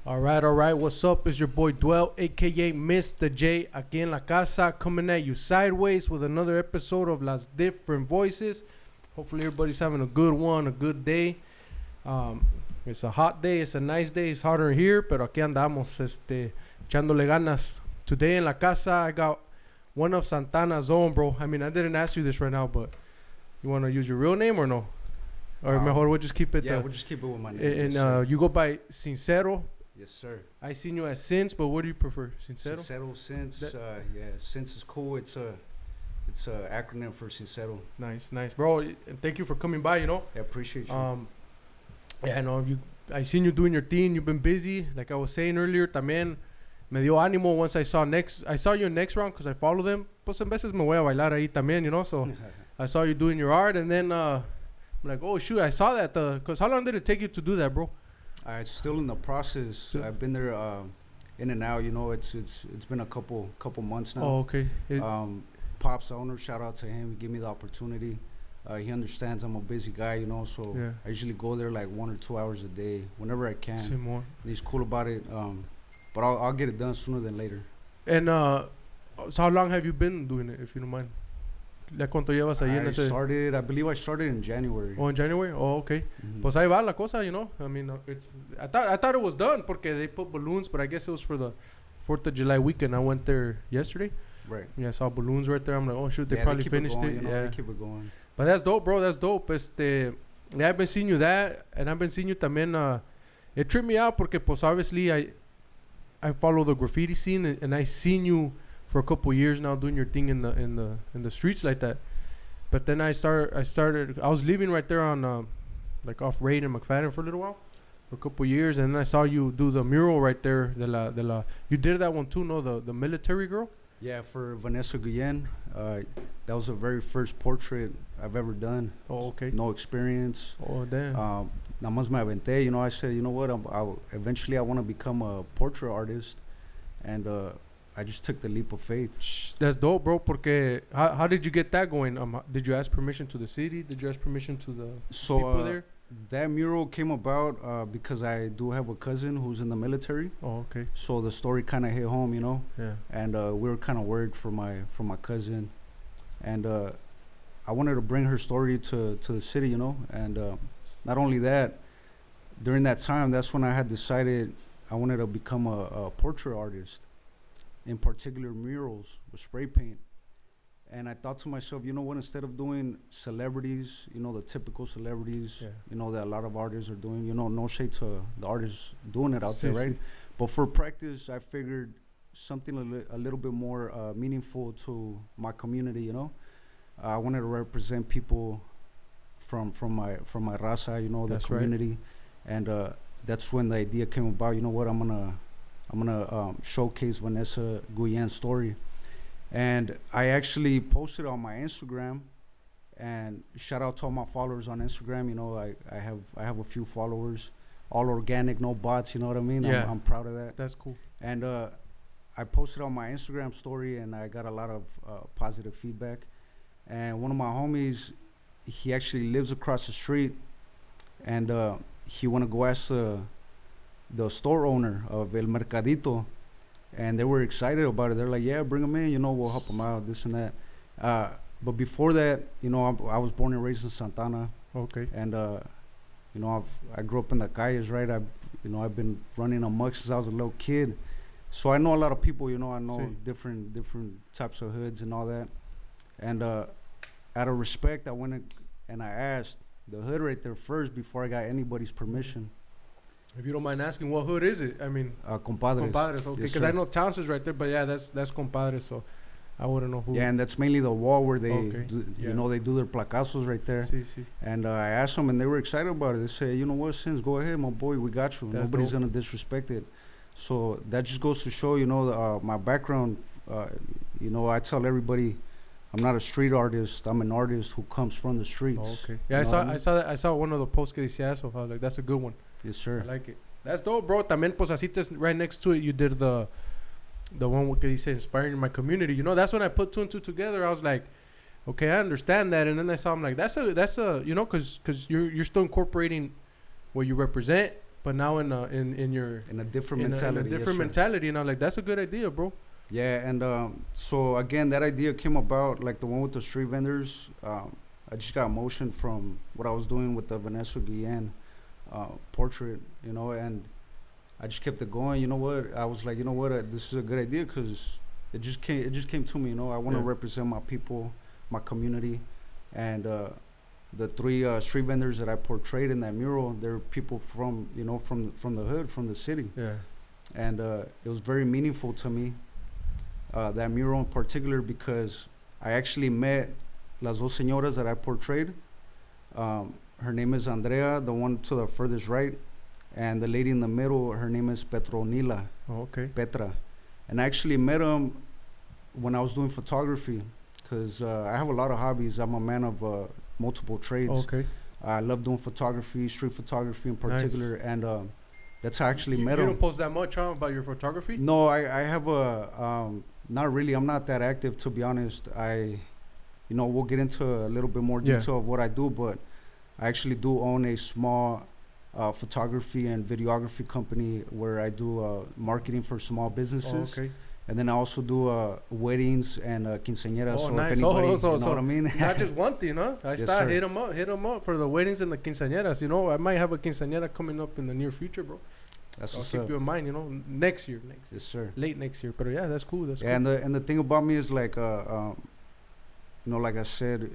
All right. What's up? It's your boy Dwell, aka Mr. J, aquí en la casa, coming at you sideways with another episode of Las Different Voices. Hopefully, everybody's having a good one, a good day. It's a hot day, it's a nice day, it's hotter here, pero aquí andamos, echándole ganas. Today in la casa, I got one of Santana's own, bro. I mean, I didn't ask you this right now, but you want to use your real name or no? Or mejor we'll just keep it. Yeah, we'll just keep it with my name. And yes, you go by Siincero. Yes, sir. I seen you as Since, but what do you prefer? Siincero? Siincero, Since. Yeah, Since is cool. It's a acronym for Siincero. Nice, bro. And thank you for coming by. I appreciate you. Yeah, I know I seen you doing your thing. You've been busy. Like I was saying earlier, también me dio ánimo once I saw you next round because I follow them. Pues en veces me voy a bailar ahí también, So I saw you doing your art, and then I'm like, oh shoot, I saw that. Because how long did it take you to do that, bro? It's still in the process. I've been there in and out. It's been a couple months now. Oh, okay. Pop's owner, shout out to him. He gave me the opportunity. He understands I'm a busy guy, so yeah. I usually go there like 1 or 2 hours a day whenever I can. See more. And he's cool about it. But I'll get it done sooner than later. And so how long have you been doing it, if you don't mind? ¿Ya cuánto llevas ahí en ese? I believe I started in January. Oh, in January? Oh, okay. Mm-hmm. Pues ahí va la cosa, I mean, I thought it was done porque they put balloons, but I guess it was for the 4th of July weekend. I went there yesterday. Right. Yeah, I saw balloons right there. I'm like, oh, shoot, they probably finished it. Yeah, they keep it going. But that's dope, bro. That's dope. Yeah, I've been seeing you that, and I've been seeing you también. It tripped me out porque, pues, obviously, I follow the graffiti scene, and I seen you for a couple years now doing your thing in the streets like that. But then I was living right there on like off Raid and McFadden for a little while, for a couple years, and then I saw you do the mural right there. You did that one too, no? The military girl. Yeah, for Vanessa Guillen. That was the very first portrait I've ever done. Oh, okay. No experience. Oh, damn. Nada más me aventé. I said, you know what? Eventually I want to become a portrait artist, and I just took the leap of faith. That's dope, bro. Porque how did you get that going? Did you ask permission to the city? Did you ask permission to the people there? That mural came about because I do have a cousin who's in the military. Oh, okay. So the story kind of hit home, Yeah. And we were kind of worried for my cousin, and I wanted to bring her story to the city, And not only that, during that time, that's when I had decided I wanted to become a portrait artist. In particular, murals with spray paint. And I thought to myself, you know what, instead of doing celebrities, the typical celebrities, yeah. That a lot of artists are doing, no shade to the artists doing it out there, right? But for practice, I figured something a little bit more meaningful to my community, I wanted to represent people from my raza, the that's community. Right. And that's when the idea came about, you know what, I'm gonna showcase Vanessa Guillen's story. And I actually posted on my Instagram, and shout out to all my followers on Instagram. I have a few followers, all organic, no bots. You know what I mean? Yeah. I'm proud of that. That's cool. And I posted on my Instagram story, and I got a lot of positive feedback. And one of my homies, he actually lives across the street, and he wanna go ask the store owner of El Mercadito, and they were excited about it. They're like, yeah, bring them in, we'll help them out, this and that. But before that, I was born and raised in Santana. Okay. And, I grew up in the calles, right? I've been running amok since I was a little kid. So I know a lot of people, I know different types of hoods and all that. And out of respect, I went and I asked the hood right there first before I got anybody's permission. If you don't mind asking, what hood is it? I mean, Compadres. Compadres, okay. Because I know Townsend's right there, but yeah, that's Compadres, so I wouldn't know who. Yeah, and that's mainly the wall where they, they do their placazos right there. Sí. And I asked them, and they were excited about it. They say, you know what, Sins, go ahead, my boy, we got you. That's Nobody's going to disrespect it. So that just goes to show, my background. I tell everybody, I'm not a street artist. I'm an artist who comes from the streets. Oh, okay. Yeah, I saw one of the posts que decía eso. I was like, that's a good one. Yes, sir. I like it. That's dope, bro. También, pues, así right next to it, you did the one que dice inspiring my community. That's when I put 2 and 2 together. I was like, okay, I understand that. And then I saw, I'm like, that's a because you're still incorporating what you represent, but now in your in a different in mentality. a different mentality, and I'm like, that's a good idea, bro. Yeah, and so again, that idea came about, like the one with the street vendors. I just got motion from what I was doing with the Vanessa Guillen portrait, you know, and I just kept it going. You know what? I was like, you know what? This is a good idea because it just came to me. You know, I want to represent my people, my community, and the three street vendors that I portrayed in that mural. They're people from from the hood, from the city. Yeah. And it was very meaningful to me, that mural in particular, because I actually met las dos señoras that I portrayed. Her name is Andrea, the one to the furthest right, and the lady in the middle, her name is Petronila. Oh, okay. Petra. And I actually met them when I was doing photography, because I have a lot of hobbies. I'm a man of multiple trades. Okay. I love doing photography, street photography in particular, and that's how I actually met You them. don't post that much, huh, about your photography? No, I have not really. I'm not that active, to be honest. We'll get into a little bit more detail of what I do, but I actually do own a small photography and videography company where I do marketing for small businesses. Oh, okay. And then I also do weddings and quinceañeras. Oh, so nice. If anybody, You know what I mean? Not just one thing, huh? Yes, hit them up for the weddings and the quinceañeras. You know, I might have a quinceañera coming up in the near future, bro. That's I'll what's keep up. you in mind, next year. Yes, sir. Late next year. But yeah, that's cool. That's cool. And the thing about me is like, like I said,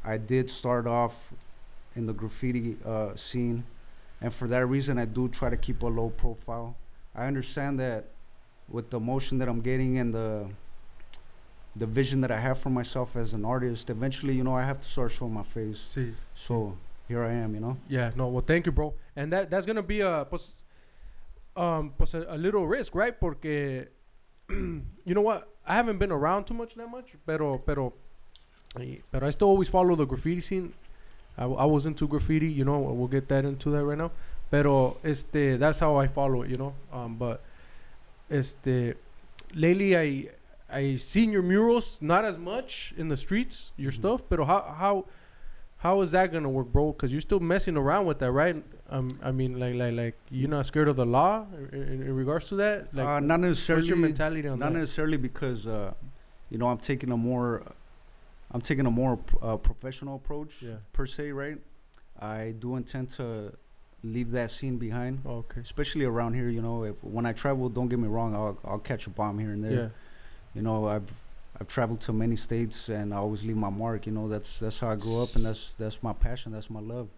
I did start off in the graffiti scene, and for that reason, I do try to keep a low profile. I understand that with the motion that I'm getting and the vision that I have for myself as an artist, eventually, I have to start showing my face. See. So here I am, Yeah, no, well, thank you, bro. And that's gonna be a little risk, right? Porque you know what? I haven't been around too much, pero I still always follow the graffiti scene. I was into graffiti, we'll get into that right now. Pero that's how I follow it, but lately I seen your murals, not as much in the streets, your stuff, but how is that gonna work, bro? Because you're still messing around with that, right? I mean, like you're not scared of the law in regards to that? Like, not necessarily. What's your mentality on that? Not necessarily, because I'm taking a more professional approach, per se, right? I do intend to leave that scene behind. Oh, okay. Especially around here, when I travel, don't get me wrong, I'll catch a bomb here and there. Yeah. I've traveled to many states, and I always leave my mark. That's how I grew up, and that's my passion, that's my love.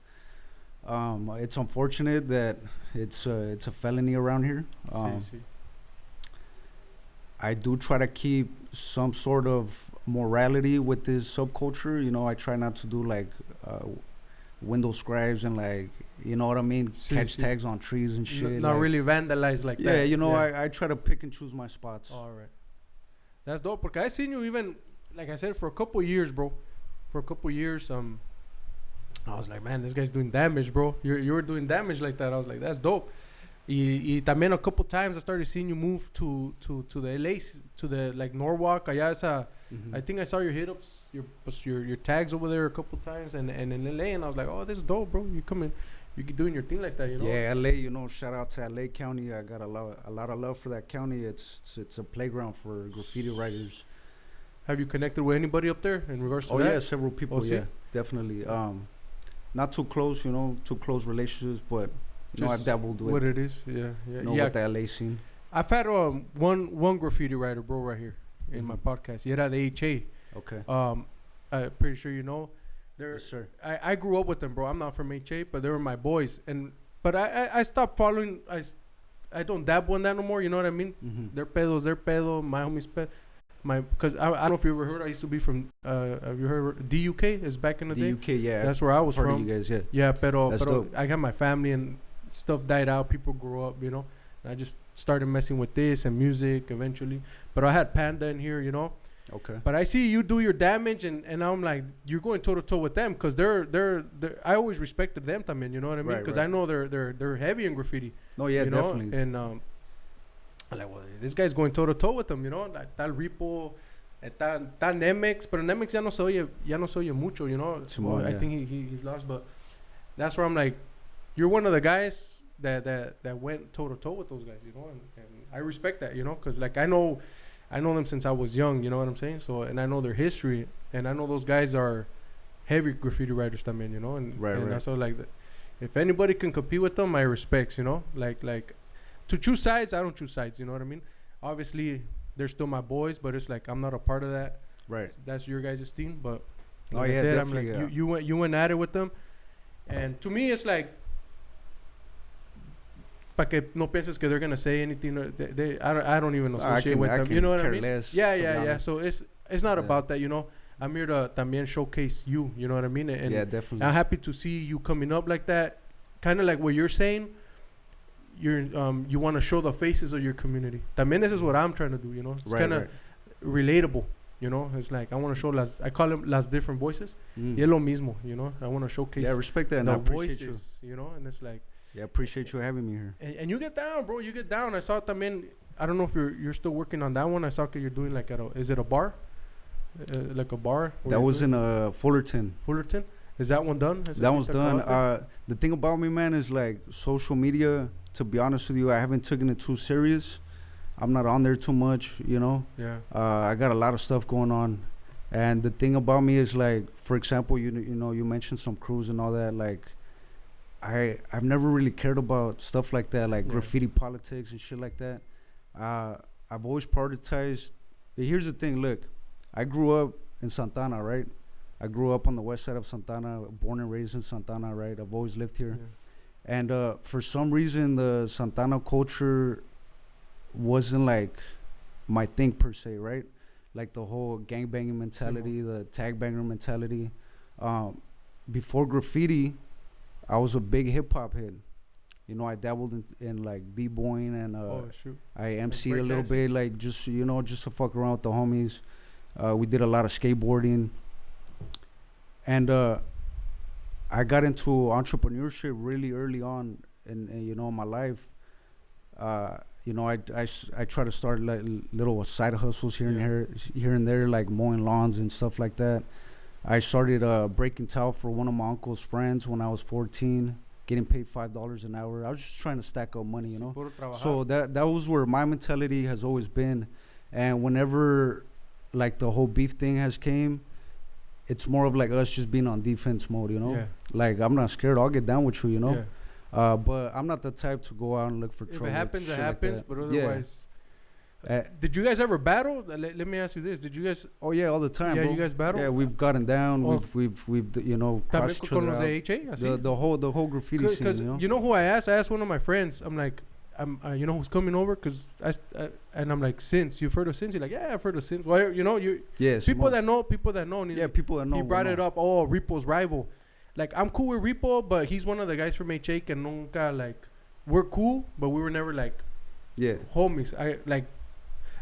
It's unfortunate that it's a felony around here. I do try to keep some sort of morality with this subculture. I try not to do like window scribes and like, you know what I mean, catch tags on trees and shit. Not really vandalize like that. Yeah, I try to pick and choose my spots. All right. That's dope. Porque I seen you even, like I said, for a couple of years, bro. For a couple of years, I was like, man, this guy's doing damage, bro. You were doing damage like that. I was like, that's dope. Y también a couple times I started seeing you move to the LA, to the like Norwalk. Allá esa, I think I saw your hit ups, your tags over there a couple times, and in LA, and I was like, oh, this is dope, bro. You coming, you doing your thing like that, Yeah, LA, shout out to LA County. I got a lot of love for that county. It's a playground for graffiti writers. Have you connected with anybody up there in regards to that? Oh yeah, several people. Yeah, definitely. Not too close, too close relationships, but I've dabbled with what it is. Yeah. With the LA scene. I've had one graffiti writer, bro, right here in my podcast. Yeah, the HA. Okay. I'm pretty sure you know. Yes, sir. I grew up with them, bro. I'm not from HA, but they were my boys. But I stopped following. I don't dabble in that no more. You know what I mean? Mm-hmm. Their pedo. My homies pedo. Because I don't know if you ever heard. I used to be from. Have you heard DUK? Is back in the day. DUK, yeah. That's where I was from. You guys, yeah. Yeah, pero dope. I got my family and stuff died out. People grew up, And I just started messing with this and music eventually. But I had Panda in here, Okay. But I see you do your damage, and I'm like, you're going toe to toe with them, because they're I always respected them, también, you know what I mean? Because I know they're heavy in graffiti. No, yeah, definitely. And I'm like, well, this guy's going toe to toe with them, Like tal Repo, tal Nemex, pero Nemex ya no se oye mucho, Simone, I think he's lost, but that's where I'm like, you're one of the guys that went toe to toe with those guys, you know, and I respect that, you know, because like I know them since I was young, you know what I'm saying? So, and I know their history, and I know those guys are heavy graffiti writers, también, you know, and that's all like that. If anybody can compete with them, I respects, you know, like to choose sides, I don't choose sides, you know what I mean? Obviously, they're still my boys, but it's like I'm not a part of that. Right. That's your guys' team, but like I said, I'm like you went at it with them, and to me, it's like. Pa que no pienses que they're gonna say anything. I don't even associate with them. You know what I mean? Yeah. So it's not about that. You know, I'm here to también showcase you. You know what I mean? And yeah, definitely. I'm happy to see you coming up like that. Kind of like what you're saying. You want to show the faces of your community. También this is what I'm trying to do. You know, it's kind of relatable. You know, it's like I want to show I call them las different voices. Y es lo mismo. You know, I want to showcase. Yeah, respect that. The and I appreciate voices. You know, and it's like. Yeah, appreciate you having me here. And you get down, bro. You get down. I saw también. I don't know if you're still working on that one. I saw that you're doing like is it a bar? Like a bar? That was in Fullerton. Fullerton? Is that one done? That one's done. The thing about me, man, is like social media. To be honest with you, I haven't taken it too serious. I'm not on there too much, you know. Yeah. I got a lot of stuff going on, and the thing about me is like, for example, you know, you mentioned some crews and all that, like. I've never really cared about stuff like that, like graffiti politics and shit like that. I've always prioritized. Here's the thing, look, I grew up in Santana, right? I grew up on the west side of Santana, born and raised in Santana, right? I've always lived here. Yeah. And for some reason, the Santana culture wasn't like my thing per se, right? Like the whole gangbanging mentality, the tag banger mentality. Before graffiti, I was a big hip hop head. You know, I dabbled in like b-boying and I MC'd a little bit, like just, you know, just to fuck around with the homies. We did a lot of skateboarding. And I got into entrepreneurship really early on in you know, my life. You know, I try to start like little side hustles here and there, like mowing lawns and stuff like that. I started breaking towel for one of my uncle's friends when I was 14, getting paid $5 an hour. I was just trying to stack up money, you know. So that was where my mentality has always been. And whenever like the whole beef thing has came, it's more of like us just being on defense mode, you know. Yeah. Like I'm not scared. I'll get down with you, you know. Yeah. But I'm not the type to go out and look for trouble. If it happens, it happens. Like, but otherwise. Yeah. Did you guys ever battle? Let me ask you this: did you guys? Oh yeah, all the time. Yeah, bro. You guys battle. Yeah, we've gotten down. Oh. We've you know crossed each other out. The whole graffiti scene. You know who I asked? I asked one of my friends. I'm like, you know who's coming over? Cause and I'm like, Since you've heard of Since? He's like, yeah, I've heard of Since. Well, you know, people that know. And he's people that know. He brought it up. Oh, Repo's rival. Like I'm cool with Repo, but he's one of the guys from HA. And nunca like we're cool, but we were never like homies.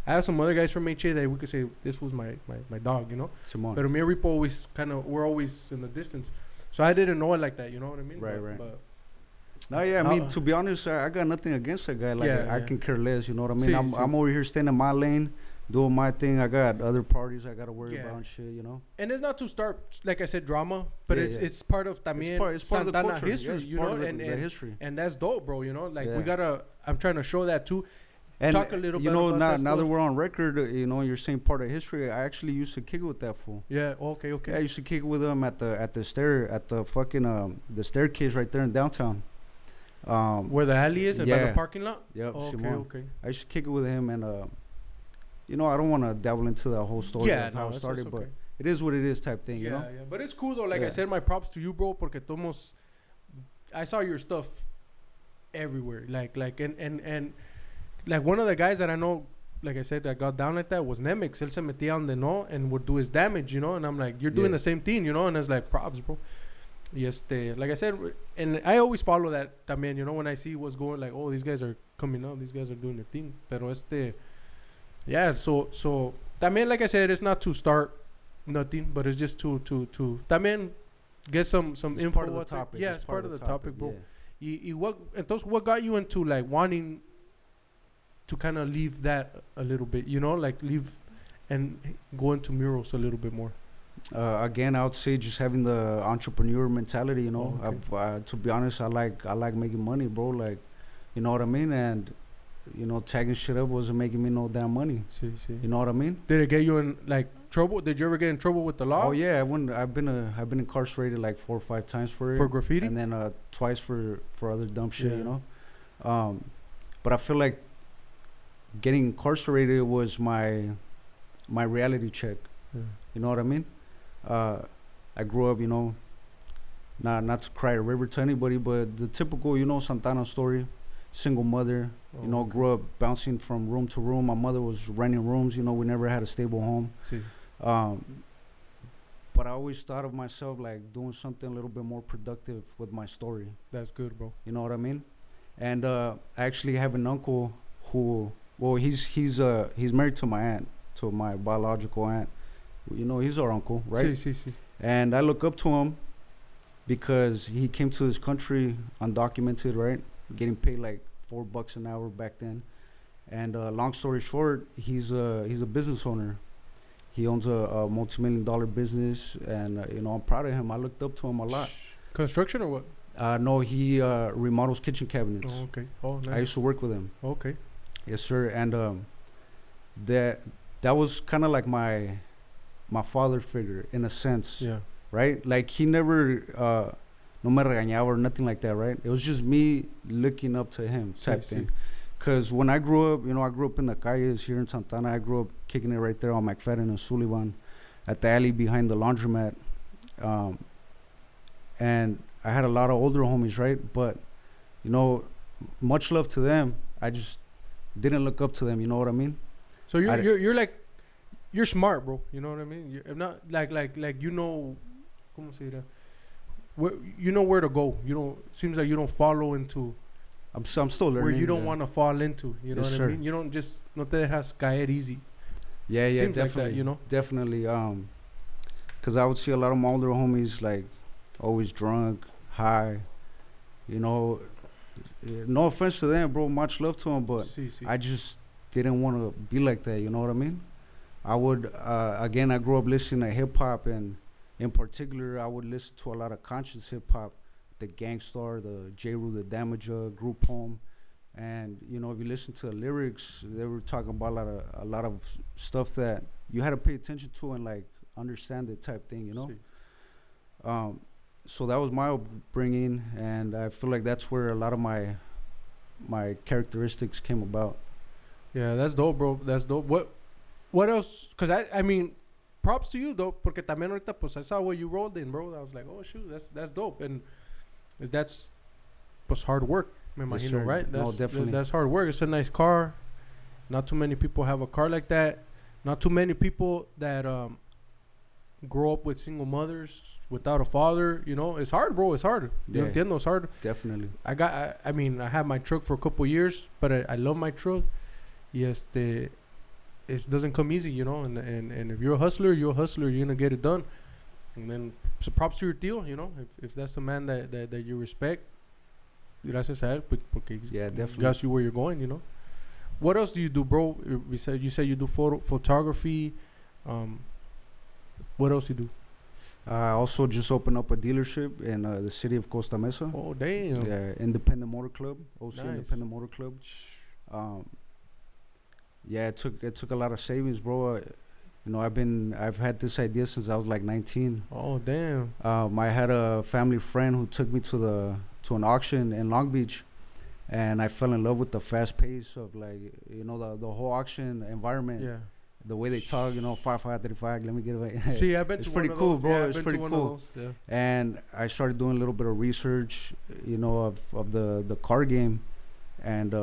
I have some other guys from HA that we could say this was my dog, you know. Simone. But me and Repo always we're always in the distance, so I didn't know it like that, you know what I mean? Right. But no, yeah, I mean to be honest, I got nothing against that guy. Like I can care less, you know what I mean? I'm over here staying in my lane, doing my thing. I got other parties I gotta worry about and shit, you know. And it's not to start, like I said, drama, but it's part of también it's part Santana of the history, you know, and history. And that's dope, bro. You know, like I'm trying to show that too. And talk a little you know, now that we're on record, you know, you're saying part of history. I actually used to kick it with that fool. Yeah. Okay. Yeah, I used to kick it with him at the fucking the staircase right there in downtown. Where the alley is, by the parking lot. Yep. Okay. I used to kick it with him, and you know, I don't want to dabble into that whole story of how it started, but it is what it is type thing, you know. Yeah. But it's cool though. Like I said, my props to you, bro, porque tomos. I saw your stuff everywhere, like and. Like one of the guys that I know, like I said, that got down like that was Nemix. Él se metía donde no and would do his damage, you know. And I'm like, you're doing the same thing, you know. And it's like, props, bro. Y like I said, and I always follow that también, you know, when I see what's going, like, oh, these guys are coming out, these guys are doing their thing. Pero yeah. So también, like I said, it's not to start nothing, but it's just to también get some info. Part of the topic. Yeah, it's part of the topic, bro. Y what got you into like wanting to kind of leave that a little bit, you know, like leave and go into murals a little bit more? Again, I would say just having the entrepreneur mentality. You know, Oh, okay. to be honest, I like making money, bro. Like, you know what I mean? And tagging shit up wasn't making me no damn money. See, see. You know what I mean? Did it get you in like trouble? Did you ever get in trouble with the law? Oh yeah, I've been incarcerated like 4 or 5 times for it. For graffiti? And then twice for other dumb shit. Yeah. You know, but I feel like getting incarcerated was my reality check. Yeah. You know what I mean? I grew up, not to cry a river to anybody, but the typical, Santana story, single mother. Oh, okay. Grew up bouncing from room to room. My mother was renting rooms. We never had a stable home. See. But I always thought of myself like doing something a little bit more productive with my story. That's good, bro. You know what I mean? And I actually have an uncle who, well, he's married to my aunt, to my biological aunt. He's our uncle, right? See. And I look up to him because he came to this country undocumented, right? Getting paid like $4 an hour back then. And long story short, he's a business owner. He owns a multi-million-dollar business, and I'm proud of him. I looked up to him a lot. Construction or what? No, he remodels kitchen cabinets. Oh, okay. Oh, nice. I used to work with him. Okay. Yes, sir. And that was kind of like my father figure in a sense. Yeah. Right? Like he never no me regañaba or nothing like that, right? It was just me looking up to him type thing. Because when I grew up, I grew up in the calles here in Santana. I grew up kicking it right there on McFadden and Sullivan at the alley behind the laundromat. And I had a lot of older homies, right? But, much love to them. I just didn't look up to them, you know what I mean? So you're like, you're smart, bro. You know what I mean? You're not like ¿cómo se dirá? You know where to go. Seems like you don't follow into. I'm still learning. Where you don't want to fall into. You know Yes, what sir. I mean? You don't just, no te dejas caer easy. Yeah, Seems definitely. like that, Definitely. Because I would see a lot of my older homies, like, always drunk, high. No offense to them, bro. Much love to them, but I just didn't want to be like that. You know what I mean? I would, again, I grew up listening to hip-hop, and in particular, I would listen to a lot of conscious hip-hop, the Gangstar, the J. Rue, the Damager, Group Home. And, if you listen to the lyrics, they were talking about a lot of stuff that you had to pay attention to and, like, understand it type thing, So that was my upbringing, and I feel like that's where a lot of my characteristics came about. Yeah, that's dope, bro. That's dope. What else? Because I mean, props to you, though, porque también ahorita, pues, I saw where you rolled in, bro. I was like, oh, shoot, that's dope. And that's, pues, hard work, me Yes, imagino, sir. right? No, definitely. That's hard work. It's a nice car. Not too many people have a car like that. Not too many people that grow up with single mothers without a father. It's hard, bro. It's hard. Yeah. Entiendo, it's hard. Definitely. I mean, I had my truck for a couple years, but I love my truck. Yes, it doesn't come easy, and if you're a hustler, you're gonna get it done. And then so props to your tío, if that's a man that you respect, gracias a él, porque Yeah, definitely. got you where you're going, What else do you do, bro? You said you do photography. What else you do? I also just opened up a dealership in the city of Costa Mesa. Oh, damn. Yeah, Independent Motor Club, OC Nice. Independent Motor Club. Yeah, it took a lot of savings, bro. I've had this idea since I was like 19. Oh, damn. I had a family friend who took me to an auction in Long Beach, and I fell in love with the fast pace of, like, the whole auction environment. Yeah. The way they talk, 535, let me get away. See, I've been It's to pretty one of cool, those. bro. Yeah, It's I've been pretty to one cool. of those. Yeah. And I started doing a little bit of research, of the car game, and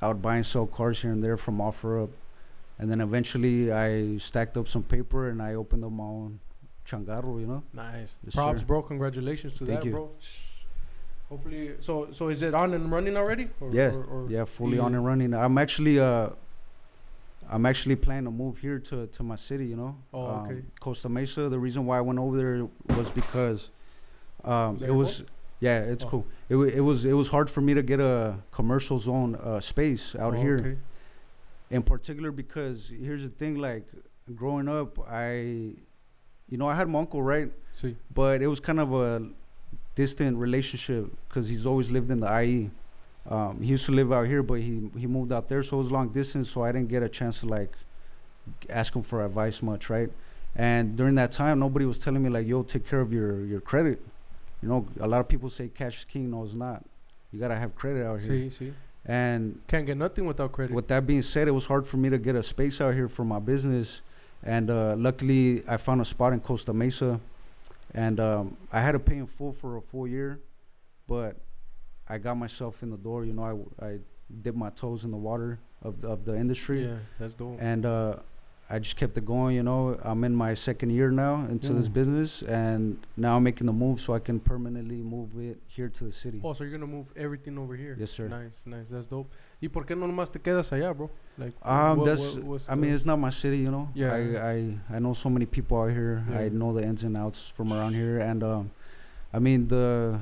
I would buy and sell cars here and there from OfferUp, and then eventually I stacked up some paper and I opened up my own changarro, Nice. Yes, Props, sir. bro. Congratulations to Thank that, you. bro. Hopefully, so is it on and running already? Yeah, fully on and running. I'm actually planning to move here to my city, Oh, okay. Costa Mesa. The reason why I went over there was because that it your was fault? yeah, it's Oh. cool. It was hard for me to get a commercial zone space out here. Okay. In particular, because here's the thing, like, growing up, I had my uncle, right? See. But it was kind of a distant relationship because he's always lived in the IE. He used to live out here, but he moved out there, so it was long distance. So I didn't get a chance to like ask him for advice much, right? And during that time, nobody was telling me like, "Yo, take care of your credit." A lot of people say cash is king. No, it's not. You gotta have credit out here. See. And Can't get nothing without credit. with that being said, it was hard for me to get a space out here for my business. And luckily, I found a spot in Costa Mesa. And I had to pay in full for a full year. But I got myself in the door. I dipped my toes in the water of the industry. Yeah, that's dope. And I just kept it going. I'm in my second year now into this business, and now I'm making the move so I can permanently move it here to the city. Oh, so you're gonna move everything over here? Yes, sir. Nice. That's dope. ¿Y por qué no nomás te quedas allá, bro? Like, it's not my city, Yeah. I know so many people out here. Yeah. I know the ins and outs from around here, and I mean the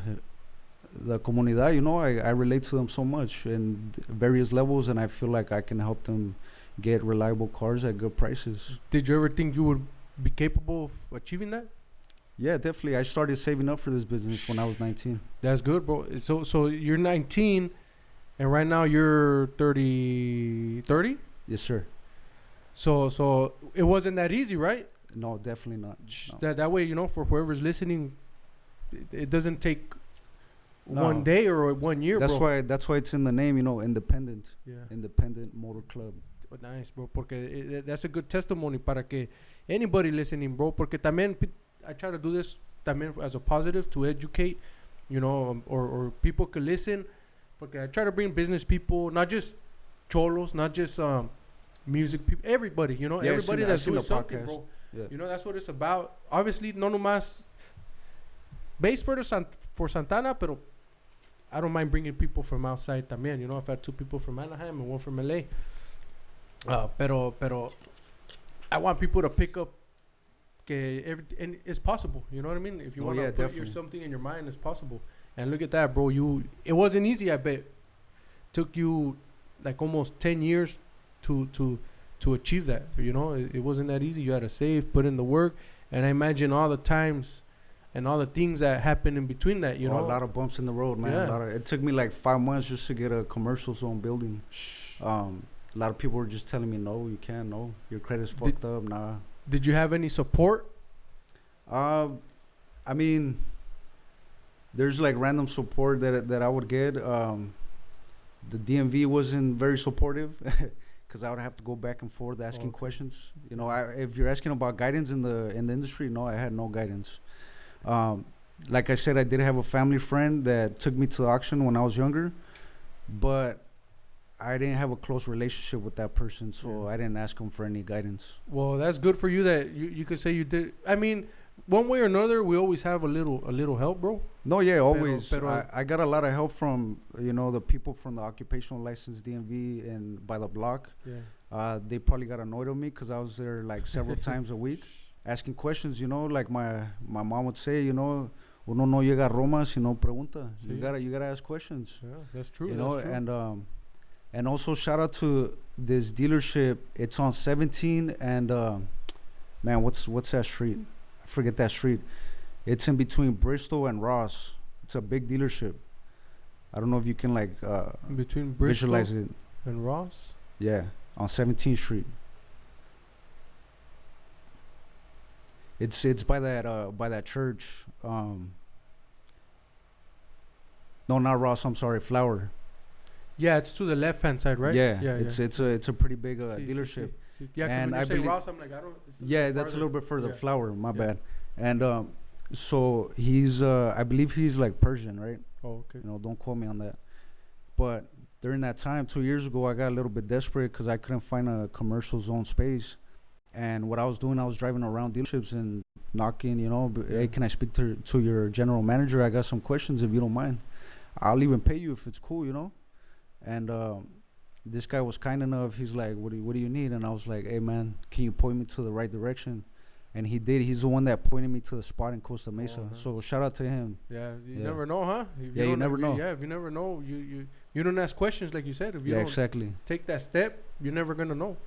comunidad, I relate to them so much in various levels, and I feel like I can help them get reliable cars at good prices. Did you ever think you would be capable of achieving that? Yeah, definitely. I started saving up for this business when I was 19. That's good, bro. So you're 19, and right now you're 30? Yes, sir. So it wasn't that easy, right? No, definitely not. No. That way, for whoever's listening, it doesn't take No. 1 day or 1 year, bro. That's why it's in the name, independent. Yeah. Independent Motor Club. Nice, bro. Porque that's a good testimony para que anybody listening, bro. Porque también I try to do this también as a positive to educate, or people could listen. Porque I try to bring business people, not just cholos, not just music people, everybody, everybody that's doing something, bro. Yeah. That's what it's about. Obviously, no nomás base for Santana, pero I don't mind bringing people from outside también. I've had 2 people from Anaheim and 1 from LA. Pero I want people to pick up and it's possible. You know what I mean? If you want to put something in your mind, it's possible. And look at that, bro. It wasn't easy, I bet. Took you like almost 10 years to achieve that. It wasn't that easy. You had to save, put in the work, and I imagine all the times and all the things that happened in between that. A lot of bumps in the road, man. Yeah. It took me like 5 months just to get a commercial zone building. A lot of people were just telling me, no, you can't, no, your credit's fucked up, nah. Did you have any support? I mean, there's like random support that I would get. The DMV wasn't very supportive because I would have to go back and forth asking questions. If you're asking about guidance in the industry, no, I had no guidance. Like I said, I did have a family friend that took me to the auction when I was younger, but I didn't have a close relationship with that person, so I didn't ask him for any guidance. Well, that's good for you that you could say you did. I mean, one way or another, we always have a little help, bro. No, yeah, always. Pero I got a lot of help from the people from the occupational license DMV and by the block. Yeah. They probably got annoyed with me because I was there like several times a week asking questions. Like my mom would say, uno no llega a Roma si no pregunta. Sí. You gotta ask questions. Yeah, that's true. That's true. And also shout out to this dealership. It's on 17 and man, what's that street? I forget that street. It's in between Bristol and Ross. It's a big dealership. I don't know if you can like between Bristol visualize it. And Ross. Yeah, on 17th Street. It's by that church. No, not Ross. I'm sorry, Flower. Yeah, it's to the left hand side, right? Yeah. It's a pretty big dealership. Yeah, and when you say Ross, I'm like, I don't. Yeah, that's a little bit further. Yeah. Flower, my bad. And so he's I believe he's like Persian, right? Oh, okay. Don't quote me on that. But during that time, 2 years ago, I got a little bit desperate because I couldn't find a commercial zone space. And what I was doing, I was driving around dealerships and knocking, hey, can I speak to your general manager? I got some questions if you don't mind. I'll even pay you if it's cool, And this guy was kind enough. He's like, what do you need? And I was like, hey, man, can you point me to the right direction? And he did. He's the one that pointed me to the spot in Costa Mesa. Nice. So shout out to him. Yeah, you never know, huh? You never know. Yeah, if you never know, you don't ask questions like you said. If you don't exactly. take that step, you're never going to know.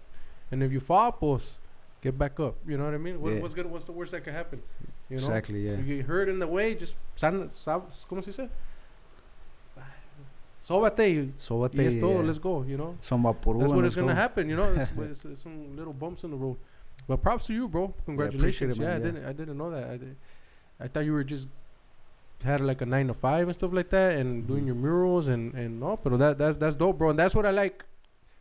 And if you fall, pues, get back up. You know what I mean? Yeah. What's the worst that could happen? You know? Exactly, yeah. You get hurt in the way, just ¿cómo se dice? Sóbate y es todo, let's go, you know? That's what is going to happen, you know? It's some little bumps in the road. But props to you, bro. Congratulations. Yeah, I didn't know that. I thought you were just had like a 9 to 5 and stuff like that and doing your murals and no, but that's dope, bro. And that's what I like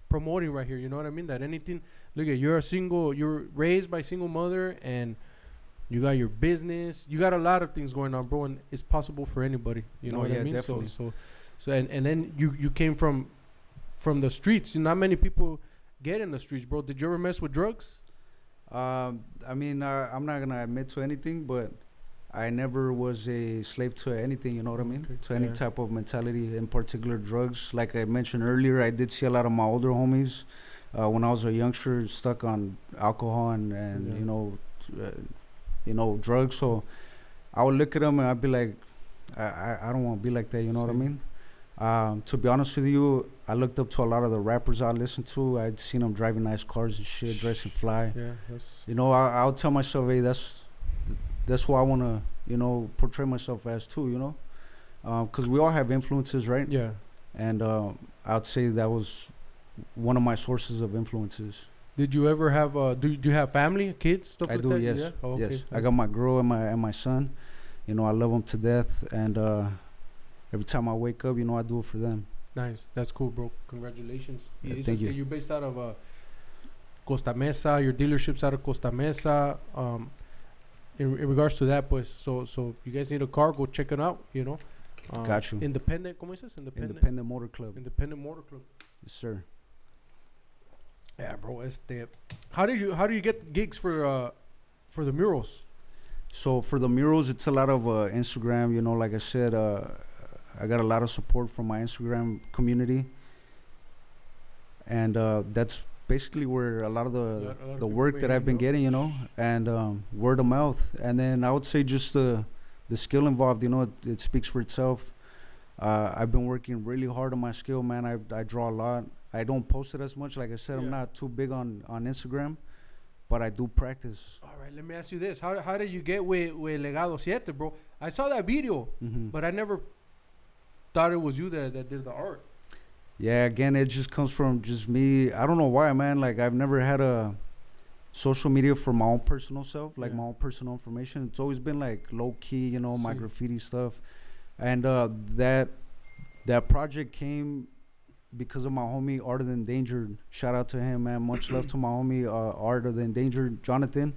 promoting right here, you know what I mean? That anything, look at, you're raised by a single mother and you got your business, you got a lot of things going on, bro, and it's possible for anybody, you know what I mean? Definitely. So and then you came from the streets. Not many people get in the streets, bro. Did you ever mess with drugs? I mean, I'm not gonna admit to anything, but I never was a slave to anything. You know what I mean? Okay. To any type of mentality, in particular drugs. Like I mentioned earlier, I did see a lot of my older homies when I was a youngster stuck on alcohol and you know, drugs. So I would look at them and I'd be like, I don't want to be like that. You know what I mean? To be honest with you, I looked up to a lot of the rappers I listened to. I'd seen them driving nice cars and shit, dressing fly. Yeah, that's... You know, I'll tell myself, hey, that's what I want to, you know, portray myself as too, you know? Because we all have influences, right? Yeah. And I'd say that was one of my sources of influences. Did you ever have, do you have family, kids, stuff I like do, that? yes. Yeah? Oh, okay. Yes. I got my girl and my son. You know, I love them to death. And every time I wake up, you know, I do it for them. Nice. That's cool, bro. Congratulations. Yeah, thank you. You're based out of Costa Mesa. Your dealership's out of Costa Mesa. In regards to that, pues, so you guys need a car, go check it out, you know. Got you. Independent, ¿cómo dices? Independent Motor Club. Independent Motor Club. Yes, sir. Yeah, bro. How do you get gigs for the murals? So for the murals, it's a lot of Instagram. You know, like I said, I got a lot of support from my Instagram community, and that's basically where a lot of the work that I've been getting, you know, and word of mouth. And then I would say just the skill involved, you know, it speaks for itself. I've been working really hard on my skill, man. I draw a lot. I don't post it as much. Like I said, I'm not too big on Instagram, but I do practice. All right, let me ask you this. How did you get with Legado 7, bro? I saw that video, but I never thought it was you that did the art. Yeah, again, it just comes from just me. I don't know why, man. Like, I've never had a social media for my own personal self, like my own personal information. It's always been like low key, you know, my graffiti stuff. And that project came because of my homie Art of the Endangered. Shout out to him, man. Much love to my homie Art of the Endangered, Jonathan.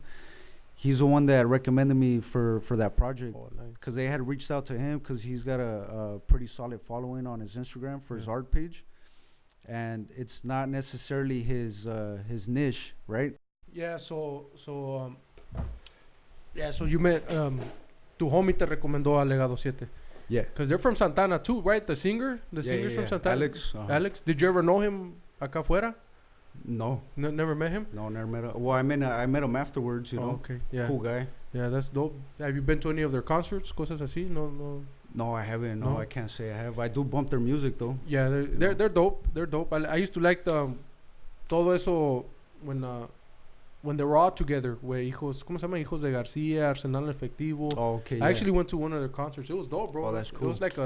He's the one that recommended me for that project. Oh, nice. Because they had reached out to him because he's got a pretty solid following on his Instagram for his art page. And it's not necessarily his niche, right? Yeah, so you met tu homie te recomendó a Legado 7. Yeah. Because they're from Santana too, right? The singer's from Santana. Alex. Alex, did you ever know him acá afuera? No. Never met him? No, never met him. Well, I met him afterwards, you know. Okay, yeah. Cool guy. Yeah, that's dope. Have you been to any of their concerts, cosas así? No. No, I haven't. No, I can't say I have. I do bump their music though. Yeah, they're dope. They're dope. I used to like todo eso when they were all together. Hijos, ¿cómo se llama? Hijos de García, Arsenal Efectivo. Oh, okay. I actually went to one of their concerts. It was dope, bro. Oh, that's cool. It was like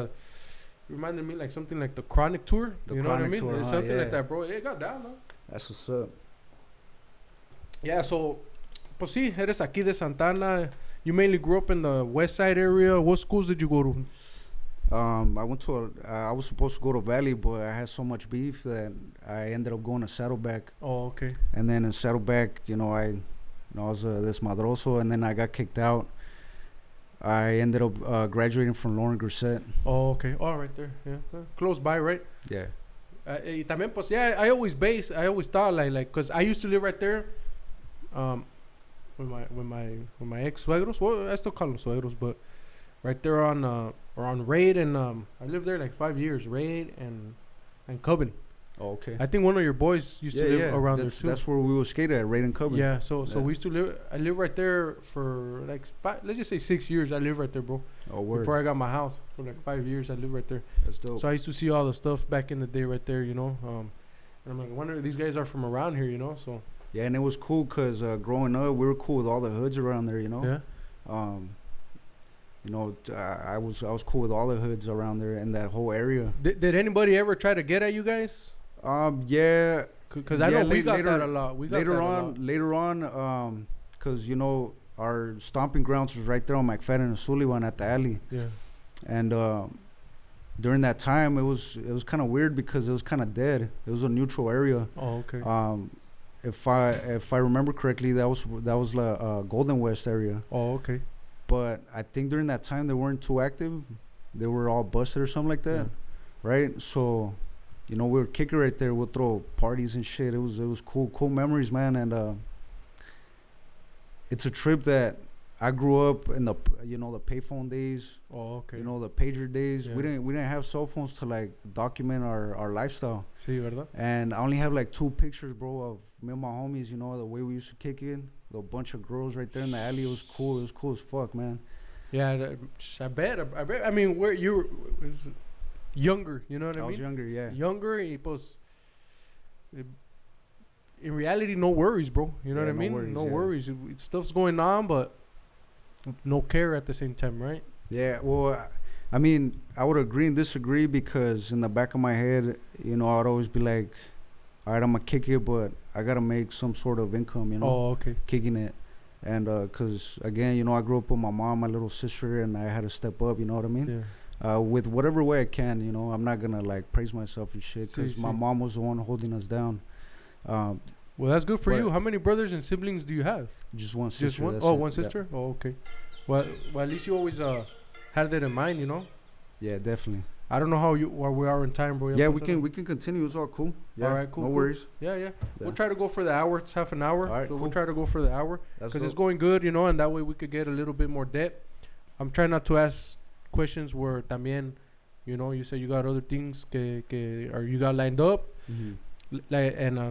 reminded me like something like the Chronic Tour. You know what I mean? Tour, It's something like that, bro. It got down, no? That's what's up. Yeah, so, pues sí, eres aquí de Santana. You mainly grew up in the West Side area. What schools did you go to? I was supposed to go to Valley, but I had so much beef that I ended up going to Saddleback. Oh, okay. And then in Saddleback, I was desmadroso, and then I got kicked out. I ended up graduating from Lauren Grissett. Oh, okay. Oh, right there. Yeah. Close by, right? Yeah. Y también, pues, yeah, I always thought like, cause I used to live right there, with my ex suegros. Well, I still call them suegros, but right there on Raid, and I lived there like 5 years. Raid and Cubbin. Oh, okay. I think one of your boys used to live around there too. That's where we would skate at, Raid and Cubbin. Yeah. So we used to live. I lived right there for like let's just say 6 years. I lived right there, bro. Oh, word. Before I got my house, for like 5 years, I lived right there. That's dope. So I used to see all the stuff back in the day right there, you know. And I'm like, I wonder if these guys are from around here, you know. So Yeah, and it was cool because growing up, we were cool with all the hoods around there, you know. Yeah. I was cool with all the hoods around there in that whole area. Did anybody ever try to get at you guys? Yeah. Because I know we got that a lot. We got later on, because our stomping grounds was right there on McFadden and Sullivan at the alley. Yeah. And during that time, it was kind of weird because it was kind of dead. It was a neutral area. Oh, okay. If I remember correctly, that was the Golden West area. Oh, okay. But I think during that time they weren't too active. They were all busted or something like that, right? So, we were kicking right there. We'll throw parties and shit. It was cool memories, man. And it's a trip that I grew up in the payphone days. Oh, okay. The pager days. Yeah. We didn't have cell phones to like document our lifestyle. Sí, ¿verdad? And I only have like 2 pictures, bro, of me and my homies. The way we used to kick it. The bunch of girls right there in the alley. It was cool. It was cool as fuck, man. Yeah, I bet. I mean, where you were younger, you know what I mean? I was younger, yeah. Younger, y pues, in reality, no worries, bro. You know what I mean? No worries. Stuff's going on, but no care at the same time, right? Yeah, well, I mean, I would agree and disagree because in the back of my head, I'd always be like, all right, I'm going to kick it, but I got to make some sort of income, Oh, okay. Kicking it. And because, again, I grew up with my mom, my little sister, and I had to step up, you know what I mean? Yeah. With whatever way I can, I'm not going to, like, praise myself and shit because my mom was the one holding us down. Well, that's good for you. How many brothers and siblings do you have? Just one sister. Just one? Oh, one sister? Yeah. Oh, okay. Well, at least you always had that in mind, Yeah, definitely. I don't know where we are in time, bro. Yeah, we can continue. It's all cool. Yeah, all right, cool. No worries. Yeah. We'll try to go for the hour. It's half an hour. All right, so cool. We'll try to go for the hour because it's going good, and that way we could get a little bit more depth. I'm trying not to ask questions where también, you say you got other things or you got lined up. Mm-hmm.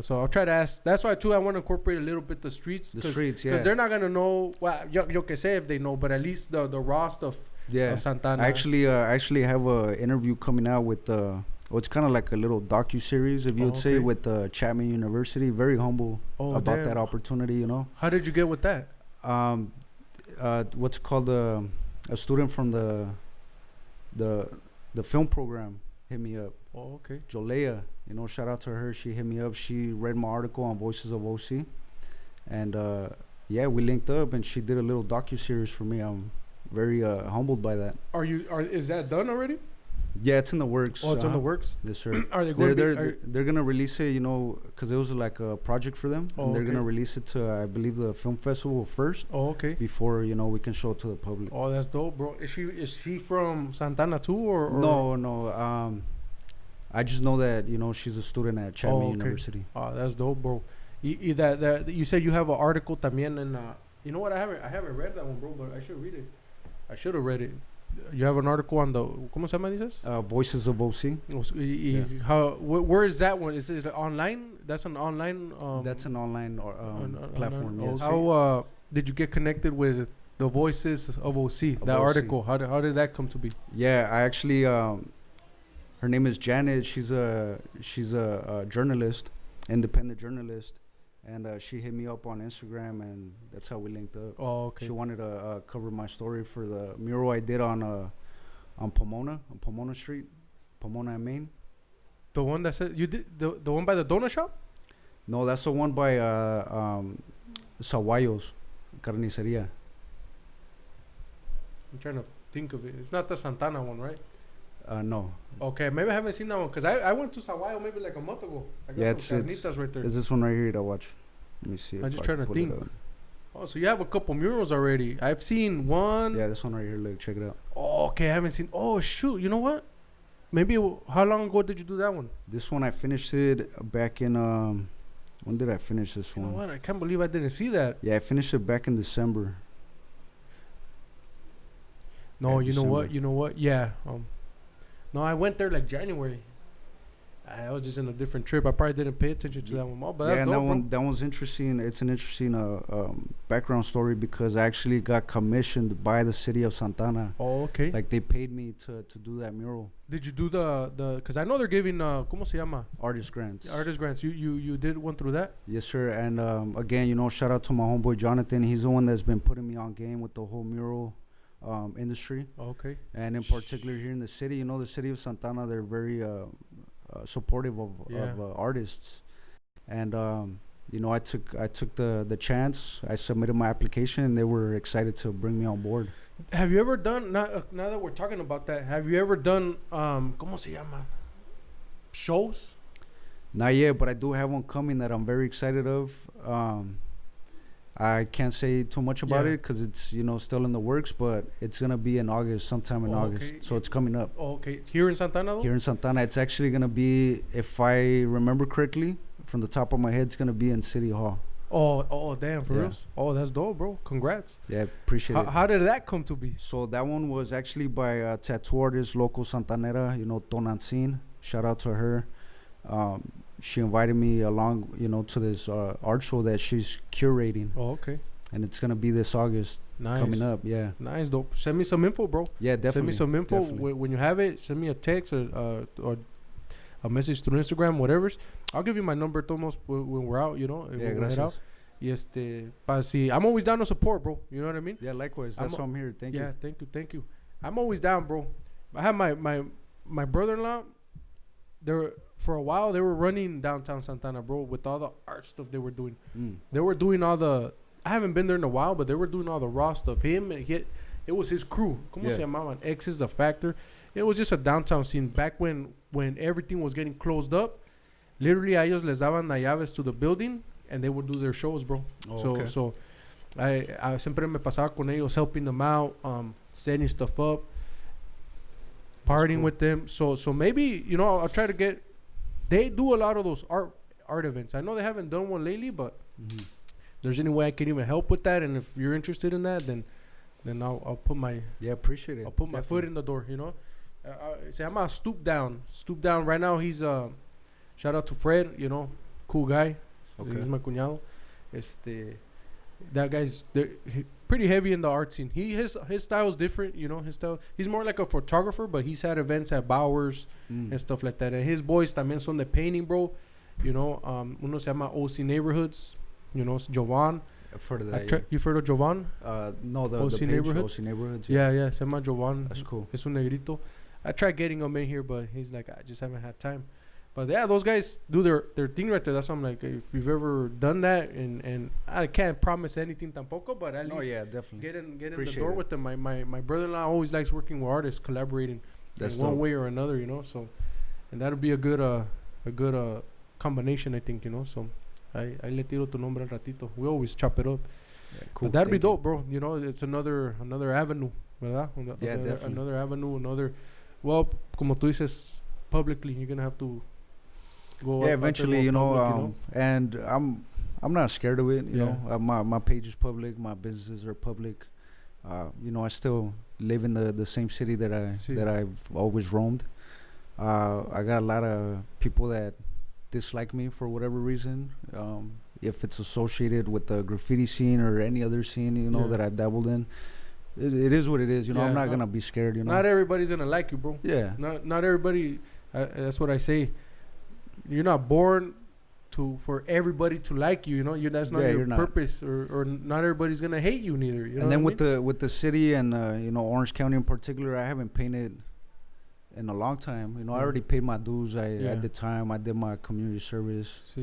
So I'll try to ask. That's why too I want to incorporate a little bit the streets. Because they're not gonna know. Well, yo que sé if they know, but at least the raw stuff. Yeah. Of Santana. I actually have a interview coming out with it's kind of like a little docu-series, if you would say, with Chapman University. Very humble about that opportunity, How did you get with that? What's it called? A student from the film program hit me up. Oh, okay. Jolea, shout out to her. She hit me up. She read my article on Voices of OC. And, we linked up, and she did a little docu-series for me. I'm very humbled by that. Is that done already? Yeah, it's in the works. Oh, it's in the works? Yes, sir. Are they going they're gonna release it, because it was like a project for them. Oh, and they're gonna release it to, I believe, the film festival first. Oh, okay. Before we can show it to the public. Oh, that's dope, bro. Is she from Santana too, or? No. I just know that she's a student at Chapman University. Oh, that's dope, bro. You said you have an article también, and you know what? I haven't read that one, bro, but I should read it. I should have read it. You have an article on the ¿cómo se llama dices? Voices of OC. Where is that one? Is it online? That's an online. That's an online platform. Yes. How did you get connected with the Voices of OC? That article. How did that come to be? Yeah, I actually. Her name is Janet. She's a journalist, independent journalist. And she hit me up on Instagram, and that's how we linked up. Oh, okay. She wanted to cover my story for the mural I did on Pomona Street, Pomona and Main. The one that said you did the one by the donut shop? No, that's the one by Saguayos Carniceria. I'm trying to think of it. It's not the Santana one, right? No. Okay, maybe I haven't seen that one because I went to Saguayo maybe like a month ago. I got some carnitas right there. Is this one right here to watch? Let me see. I'm just trying to think. Oh, so you have a couple murals already. I've seen one. Yeah, this one right here. Look, check it out. Oh, okay, I haven't seen. Oh, shoot. You know what? Maybe how long ago did you do that one? This one I finished it back in when did I finish this one? You know what? I can't believe I didn't see that. Yeah, I finished it back in December. No, you know what? Yeah. No, I went there like January. I was just in a different trip. I probably didn't pay attention to that one. Oh, but Yeah, that's and dope, that one's interesting. It's an interesting background story because I actually got commissioned by the city of Santana. Oh, okay. Like they paid me to do that mural. Did you do the because I know they're giving ¿cómo se llama? Artist grants. Artist grants. You did one through that? Yes, sir. And again, shout out to my homeboy Jonathan. He's the one that's been putting me on game with the whole mural industry. Okay. And in particular here in the city, the city of Santana, they're very supportive of artists. And I took the chance. I submitted my application, and they were excited to bring me on board. Have you ever done now that we're talking about that? Have you ever done ¿cómo se llama? Shows? Not yet, but I do have one coming that I'm very excited of. I can't say too much about it because it's still in the works, but it's gonna be in August, sometime in August. Okay. So it's coming up. Oh, okay. Here in Santana, though? Here in Santana, it's actually gonna be, if I remember correctly, from the top of my head, it's gonna be in City Hall. Oh, damn, for Yeah. real? Oh, that's dope, bro. Congrats. Yeah, appreciate it. How did that come to be? So that one was actually by a tattoo artist, local Santanera, Tonancin. Shout out to her. She invited me along, to this art show that she's curating. Oh, okay. And it's gonna be this August. Nice. Coming up, yeah. Nice, dope. Send me some info, bro. Yeah, definitely. Send me some info. Definitely. When you have it, send me a text or a message through Instagram, whatever. I'll give you my number, Tomos, when we're out, Yeah, when we head gracias. out. I'm always down to support, bro. You know what I mean? Yeah, likewise. That's why I'm here. Thank you. Yeah, thank you. I'm always down, bro. I have my brother-in-law. For a while, they were running downtown Santana, bro, with all the art stuff they were doing. They were doing all the. I haven't been there in a while, but they were doing all the raw stuff. It was his crew. ¿Cómo se llamaban? X is the Factor. It was just a downtown scene back when everything was getting closed up. Literally, a ellos les daban las llaves to the building, and they would do their shows, bro. So I siempre me pasaba con ellos, helping them out, setting stuff up, partying with them. So maybe I'll try to get. They do a lot of those art events. I know they haven't done one lately, but if there's any way I can even help with that, and if you're interested in that, then I'll put my appreciate it. I'll put my foot in the door. Say I'm a stoop down. Right now he's shout out to Fred. Cool guy. Okay. He's my cuñado. That guy's pretty heavy in the art scene. His style is different. His style. He's more like a photographer, but he's had events at Bowers and stuff like that. And his boys también son de painting, bro. Uno se llama OC Neighborhoods. Jovan. I've heard of that. You've heard of Jovan? No, the OC page, Neighborhoods. OC Neighborhoods. Yeah, se llama Jovan. That's cool. Es un negrito. I tried getting him in here, but he's like, I just haven't had time. But yeah, those guys do their thing right there. That's why I'm like, if you've ever done that, and I can't promise anything tampoco, but at least definitely. get in the Appreciate door it. with them. My brother-in-law always likes working with artists, collaborating in one way or another, So, and that'll be a good combination, I think, So, I le tiro tu nombre al ratito. We always chop it up. Yeah, cool. But that'd be Thank you. dope, bro. It's another avenue, ¿verdad? Definitely. Another avenue, well, como tú dices, publicly, you're gonna have to go. Yeah, eventually, public, and I'm not scared of it. You know, my page is public, my businesses are public. I still live in the same city that I've always roamed. I got a lot of people that dislike me for whatever reason. If it's associated with the graffiti scene or any other scene, that I've dabbled in, it is what it is. I'm not gonna be scared. Not everybody's gonna like you, bro. Yeah. Not everybody. That's what I say. You're not born for everybody to like you. That's not your purpose, or not everybody's gonna hate you neither. And then with the city and Orange County in particular, I haven't painted in a long time. I already paid my dues. At the time I did my community service.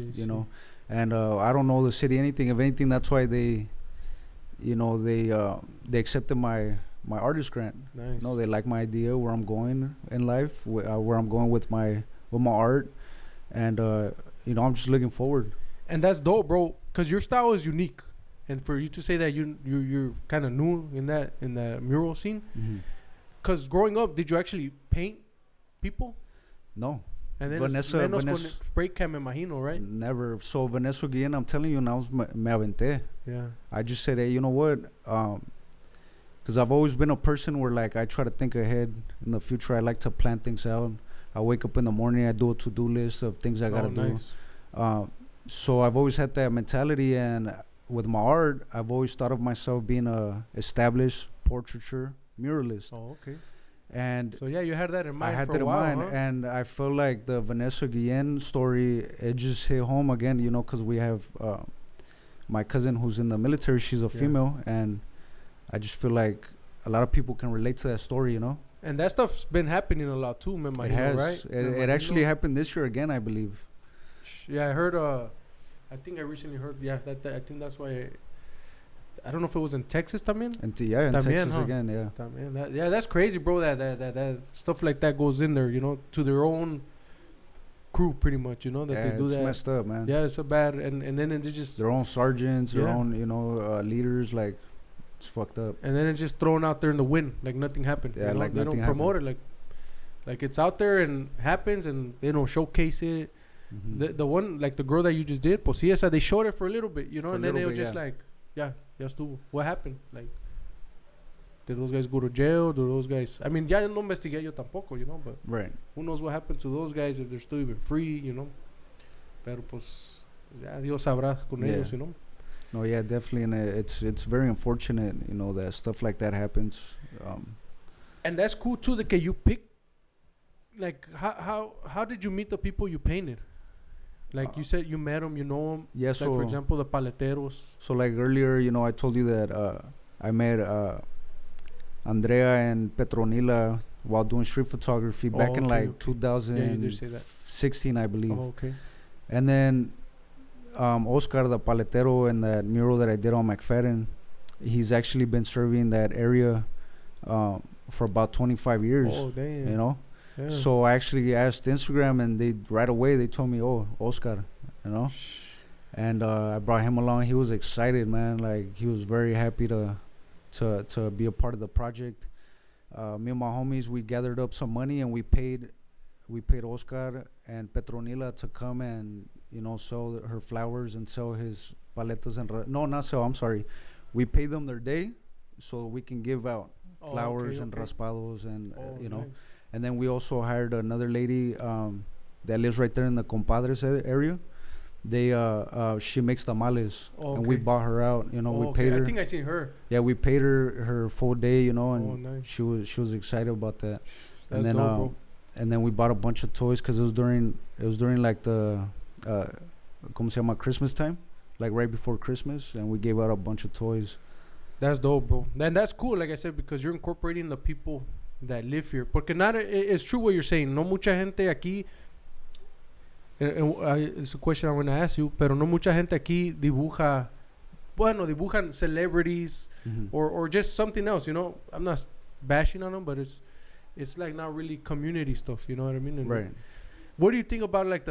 And I don't know the city anything. If anything, that's why they accepted my artist grant. Nice. They like my idea where I'm going in life, where I'm going with my art, and I'm just looking forward. And that's dope, bro, because your style is unique, and for you to say that you're kind of new in the mural scene, because growing up, did you actually paint people? No. And then Vanessa con spray cam, me imagino, right? Never. So Vanessa Guillen, I'm telling you, now me aventé. Yeah. I just said, hey, you know what? Because I've always been a person where, like, I try to think ahead in the future. I like to plan things out. I wake up in the morning, I do a to-do list of things I gotta do. Nice. So I've always had that mentality, and with my art, I've always thought of myself being a established portraiture muralist. Oh, okay. And So yeah, you had that in mind. I had for that a in while, mind, huh? and I feel like the Vanessa Guillen story, it just hit home again, you know, because we have my cousin who's in the military. She's a female, and I just feel like a lot of people can relate to that story, you know. And that stuff's been happening a lot too, It has. right? It actually happened this year again, I believe. Yeah, I heard. I think I recently heard. Yeah, I think that's why. I don't know if it was in Texas, también. In También, Texas huh? again, yeah. También. Yeah, that's crazy, bro. That stuff like that goes in there, you know, to their own crew, pretty much, you know, that they do it's that. messed up, man. Yeah, it's so bad, and then it just Their own sergeants, their own, you know, leaders, like, it's fucked up. and then it's just thrown out there in the wind, like nothing happened. Yeah, you know? like they nothing don't promote it, like it's out there and happens, and they don't showcase it. Mm-hmm. The one, like the girl that you just did, pues sí, esa, they showed it for a little bit, you know, For and a then they little were bit, just yeah. like, yeah, just do what happened, like. Did those guys go to jail? Do those guys? I mean, ya no investigué yo tampoco, you know, but Right. who knows what happened to those guys if they're still even free, you know? Pero pues, ya Dios sabrá con Yeah. ellos, you know? No, yeah, definitely, and it's very unfortunate, you know, that stuff like that happens. And that's cool too. That you pick, like, how did you meet the people you painted? Like you said, you met them, you know them. Yeah, Like so for example, the paleteros. so like earlier, you know, I told you that I met Andrea and Petronila while doing street photography back in like okay. Yeah, you did say that. 2016, I believe. Oh, okay. And then Oscar, the paletero, and that mural that I did on McFadden, he's actually been serving that area for about 25 years. Oh, damn. You know? Yeah. So I actually asked Instagram, and they right away they told me, "Oh, Oscar," you know. And I brought him along. He was excited, man. Like he was very happy to be a part of the project. Me and my homies, we gathered up some money, and we paid Oscar and Petronila to come and, you know, sell her flowers and sell his paletas and no, not sell. I'm sorry. We paid them their day so we can give out flowers and raspados and you know. Nice. And then we also hired another lady that lives right there in the Compadres area. She makes tamales, and we bought her out. You know, we paid her. I think I seen her. Yeah, we paid her full day. You know, and nice. she was excited about that. That's and then dope, bro. and then we bought a bunch of toys because it was during like the como se llama, Christmas time, like right before Christmas, and we gave out a bunch of toys. That's dope, bro. And that's cool, like I said, because you're incorporating the people that live here. Porque not, it's true what you're saying. No mucha gente aquí. It's a question I want to ask you. Pero no mucha gente aquí dibuja. Bueno, dibujan celebrities or just something else. You know, I'm not bashing on them, but it's like not really community stuff. You know what I mean? And Right. What do you think about like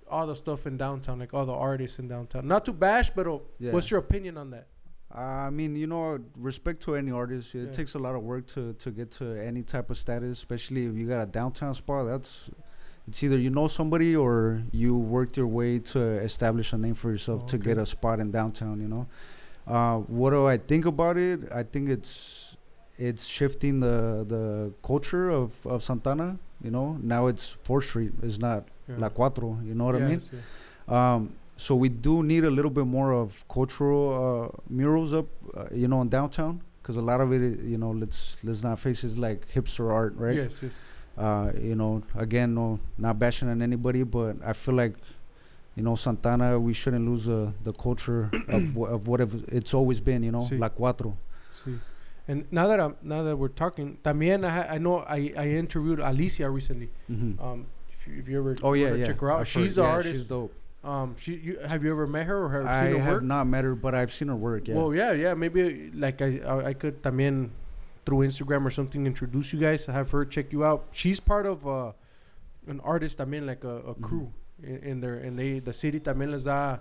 all the stuff in downtown, like all the artists in downtown? Not to bash, but what's your opinion on that? I mean, you know, respect to any artist. It takes a lot of work to get to any type of status, especially if you got a downtown spot. It's either you know somebody or you worked your way to establish a name for yourself to get a spot in downtown, you know. What do I think about it? I think it's shifting the culture of Santana, you know. Now it's 4th Street. It's not La Cuatro, you know what I mean? Yeah. So we do need a little bit more of cultural murals up, you know, in downtown, because a lot of it, you know, let's not face it, is like hipster art, right? Yes. You know, again, no, not bashing on anybody, but I feel like, you know, Santana, we shouldn't lose the culture of what it's always been, you know, La Cuatro. Sí. And now that we're talking, también I know I interviewed Alicia recently. If you ever check her out, she's an artist. She's dope. Have you ever met her or have I seen her work? have not met her, but I've seen her work. Yeah. Well, yeah. Maybe like I could también through Instagram or something introduce you guys. Have her check you out. She's part of an artist también, like a crew in there, and the city también les da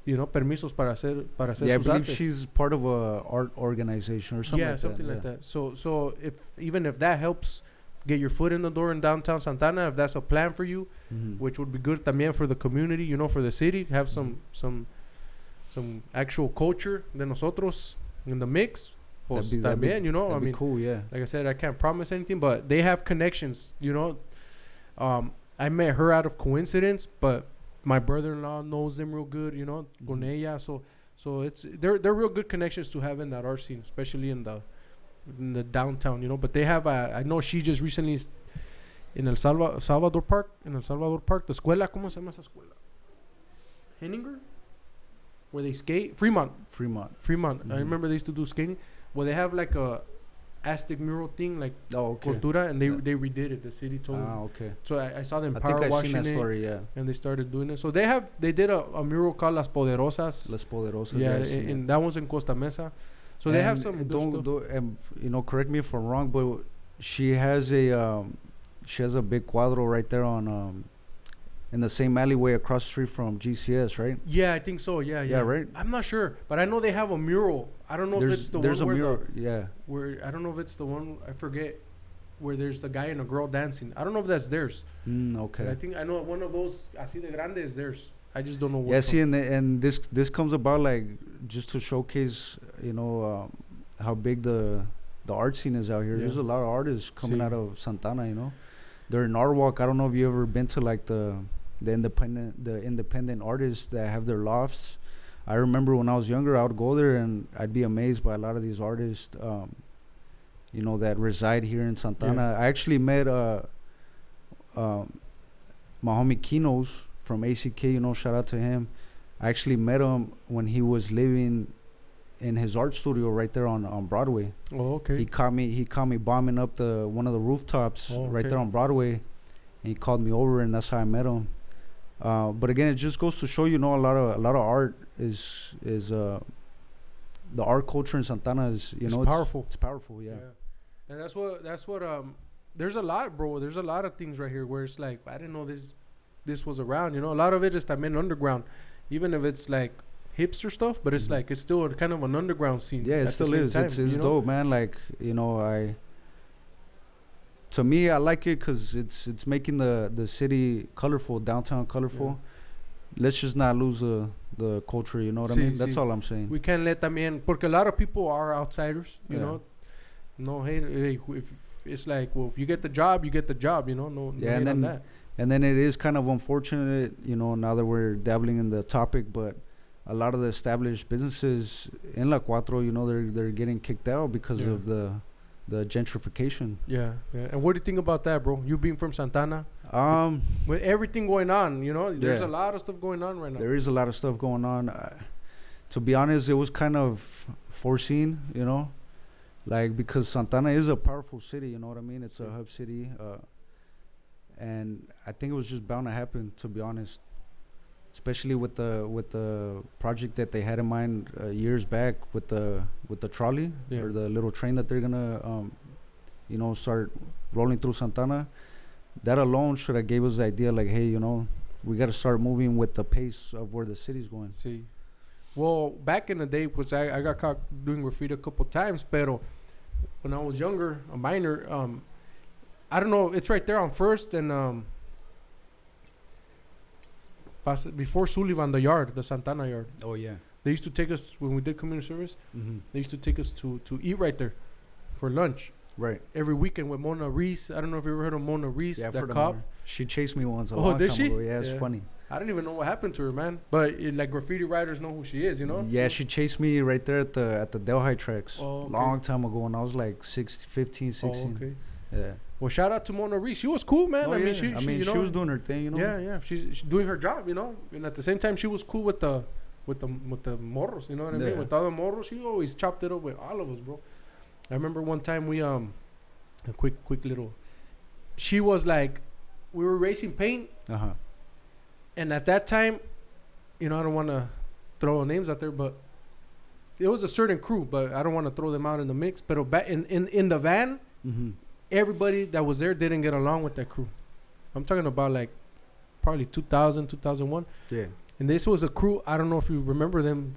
you know, permisos para hacer yeah, I sus believe artes. she's part of a art organization or something. Yeah, something like that. So even if that helps get your foot in the door in downtown Santana, if that's a plan for you, which would be good también for the community, you know, for the city, have some actual culture de nosotros in the mix. pues that'd también, you know, that'd I be mean, cool, yeah. like I said, I can't promise anything, but they have connections, you know. I met her out of coincidence, but my brother-in-law knows them real good, you know, con ella. So it's they're real good connections to have in that art scene, especially in the downtown, you know. But they have I know she just recently in El Salvador Park, the escuela, ¿cómo se llama esa escuela? Henninger, where they skate. Fremont. I remember they used to do skating. Well, they have like a Aztec mural thing, like cultura, and they redid it. The city told them. Okay. So I saw them I power think I've washing seen that it, story, yeah. and they started doing it. So they did a mural called Las Poderosas. Yeah, and that one's in Costa Mesa. So and they have some good stuff. You know, correct me if I'm wrong, but she has a big cuadro right there on in the same alleyway across the street from GCS, right? Yeah, I think so. Yeah, right. I'm not sure, but I know they have a mural. I don't know if it's the one a where mural, where I don't know if it's the one, I forget, where there's the guy and a girl dancing. I don't know if that's theirs. Okay. But I know one of those así de grande is theirs. I just don't know what. Yeah, see, and this comes about like just to showcase, you know, how big the art scene is out here. There's a lot of artists coming out of Santana, you know. They're in Norwalk. I don't know if you ever been to like the independent artists that have their lofts. I remember when I was younger, I would go there and I'd be amazed by a lot of these artists, you know, that reside here in Santana. I actually met my homie Kinos from ACK, you know, shout out to him. I actually met him when he was living in his art studio right there on Broadway. Oh, okay. He caught me bombing up one of the rooftops right there on Broadway, and he called me over, and that's how I met him. But again, it just goes to show, you know, a lot of art is the art culture in Santana is, you know, powerful. It's powerful, yeah. And that's what there's a lot, bro. There's a lot of things right here where it's like I didn't know this was around, you know. A lot of it is también underground, even if it's like hipster stuff, but it's like it's still kind of an underground scene. Yeah, it still is. It's dope, man. Like, you know, to me, I like it because it's making the city colorful, downtown colorful. Let's just not lose the culture, you know what I mean? That's all I'm saying. We can't let también, porque a lot of people are outsiders, you know. No hate. If it's like, well, if you get the job, you get the job, you know. No hate on that. And then it is kind of unfortunate, you know, now that we're dabbling in the topic, but a lot of the established businesses in La Cuatro, you know, they're getting kicked out because of the gentrification. Yeah. And what do you think about that, bro? You being from Santana, with everything going on, you know, there's a lot of stuff going on right now. There is a lot of stuff going on. To be honest, it was kind of foreseen, you know, like because Santana is a powerful city, you know what I mean? It's a hub city, and I think it was just bound to happen, to be honest. Especially with the project that they had in mind years back with the trolley or the little train that they're gonna you know, start rolling through Santana. That alone should have gave us the idea, like, hey, you know, we got to start moving with the pace of where the city's going. See, well, back in the day, was I got caught doing graffiti a couple times, pero when I was younger, a minor, I don't know, it's right there on First and before Sullivan, the Santana yard. Oh yeah. They used to take us when we did community service. Mm-hmm. They used to take us to eat right there for lunch. Right. Every weekend with Mona Reese. I don't know if you ever heard of Mona Reese, that cop. She chased me once a long time ago. Yeah, it's funny. I don't even know what happened to her, man. But like graffiti writers know who she is, you know? Yeah, she chased me right there at the Delhi tracks. Oh, okay. Long time ago when I was like 15, 16. Oh, okay. Yeah. Well, shout out to Mona Reese. She was cool, man. Oh, I mean, she you know, she was doing her thing, you know. Yeah. She's doing her job, you know. And at the same time, she was cool with the morros, you know what I mean? With all the morros, she always chopped it up with all of us, bro. I remember one time we a quick little. She was like, we were racing paint. And at that time, you know, I don't want to throw names out there, but it was a certain crew, but I don't want to throw them out in the mix. But back in the van, everybody that was there didn't get along with that crew. I'm talking about like probably 2000, 2001. Yeah. And this was a crew, I don't know if you remember them.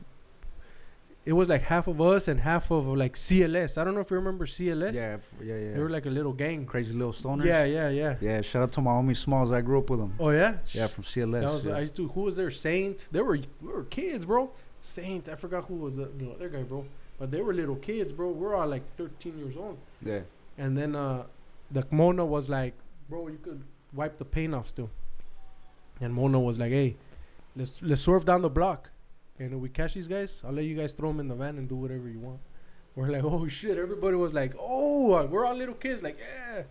It was like half of us and half of like CLS. I don't know if you remember CLS. Yeah. They were like a little gang. Crazy little stoners. Yeah. Yeah, shout out to my homie Smalls. I grew up with them. Oh, yeah? Yeah, from CLS. I used to, who was there? Saint. We were kids, bro. Saint. I forgot who was the other guy, bro. but they were little kids, bro. We're all like 13 years old. Yeah. And then the Mona was like, bro, you could wipe the paint off still. And Mona was like, hey, let's swerve down the block. And if we catch these guys, I'll let you guys throw them in the van and do whatever you want. We're like, oh shit. Everybody was like, oh, we're all little kids. Like, yeah.